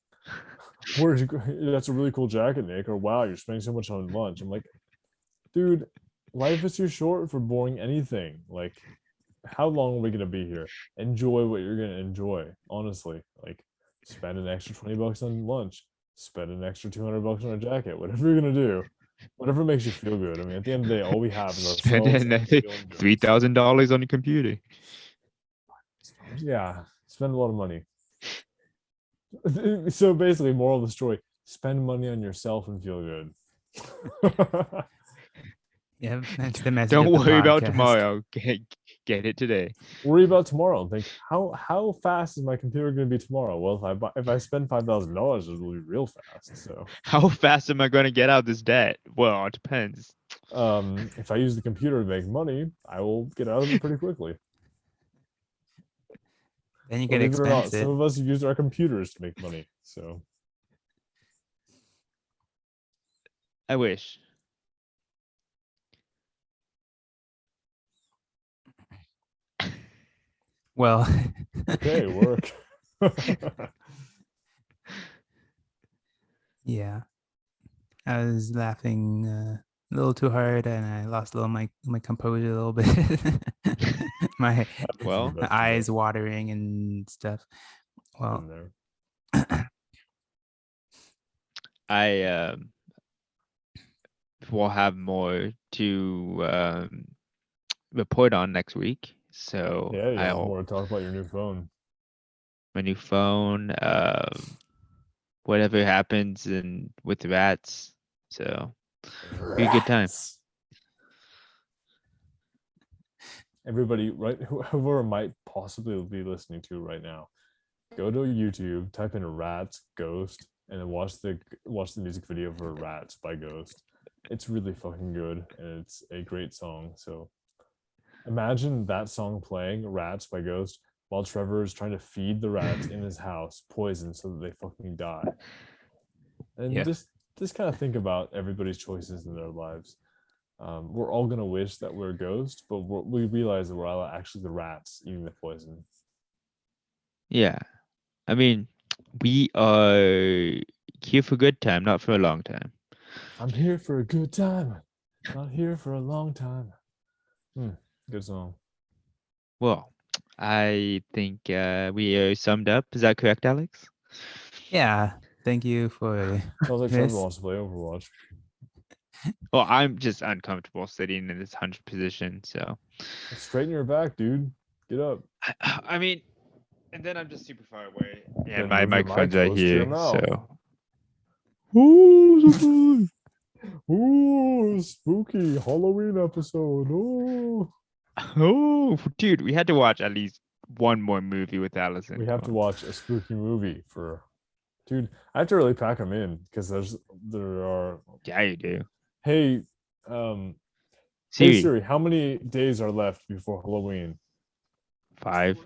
where'd you go? That's a really cool jacket, Nick." Or "Wow, you're spending so much on lunch." I'm like, dude, life is too short for boring anything. Like, how long are we gonna be here? Enjoy what you're gonna enjoy. Honestly, like, spend an extra $20 on lunch. Spend an extra $200 on a jacket. Whatever you're gonna do, whatever makes you feel good. I mean, at the end of the day, all we have is ourselves Spending and I our think feeling good. $3,000 on your computer. Yeah, spend a lot of money. So basically, moral of the story: spend money on yourself and feel good. Yep, that's the message Don't of the worry about podcast. tomorrow. Get it today. Worry about tomorrow and think how fast is my computer going to be tomorrow? Well, if I spend $5,000, it will be real fast. So, How fast am I going to get out of this debt? Well, it depends. if I use the computer to make money, I will get out of it pretty quickly. Then you get Believe it or not, expensive. some of us use our computers to make money. So, I wish. Well, okay, work. yeah, I was laughing a little too hard, and I lost a little my composure a little bit. my Well, my eyes watering and stuff. Well, Been there. I will have more to report on next week. So Yeah, you have I'll more to talk about your new phone. my new phone, whatever happens and with the rats. So be a good time. Rats. everybody, right, whoever might possibly be listening to right now, go to YouTube, type in Rats Ghost, and then watch the music video for Rats by Ghost. It's really fucking good, and it's a great song. So imagine that song playing, Rats by Ghost, while Trevor is trying to feed the rats in his house poison so that they fucking die. And Yeah. just kind of think about everybody's choices in their lives. We're all gonna wish that we're a ghost, but we realize that we're all actually the rats eating the poison. Yeah. I mean, we are here for a good time, not for a long time. I'm here for a good time, not here for a long time. Good song. Well, I think we are summed up. Is that correct, Alex? Yeah. Thank you for Sounds like Trevor this. wants to play Overwatch. Well, I'm just uncomfortable sitting in this 100 position, so. Straighten your back, dude. Get up. I mean, and then I'm just super far away, Then and my move your mic microphone's right close to your here, mouth. so. Ooh, so good. Ooh, spooky Halloween episode. Ooh. Oh, dude, we had to watch at least one more movie with Allison. We have to watch a spooky movie for, dude. I have to really pack them in because there are. Yeah, you do. Hey, Siri, hey Siri, how many days are left before Halloween? 5,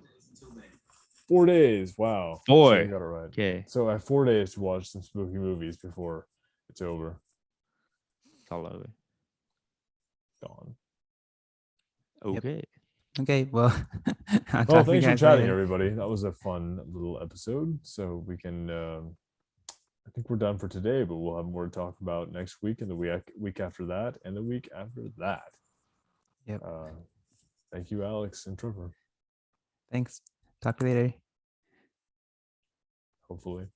4 days. Wow. 4. So you got it right. Okay, So I have 4 days to watch some spooky movies before it's over. it's all over. Gone. Yep. Okay. Okay. Well, I'll Well, talk to you thanks for guys chatting, later. everybody. That was a fun little episode. So we can, I think we're done for today, but we'll have more to talk about next week and the week after that and the week after that. Yep. Thank you, Alex and Trevor. Thanks. Talk to you later. Hopefully.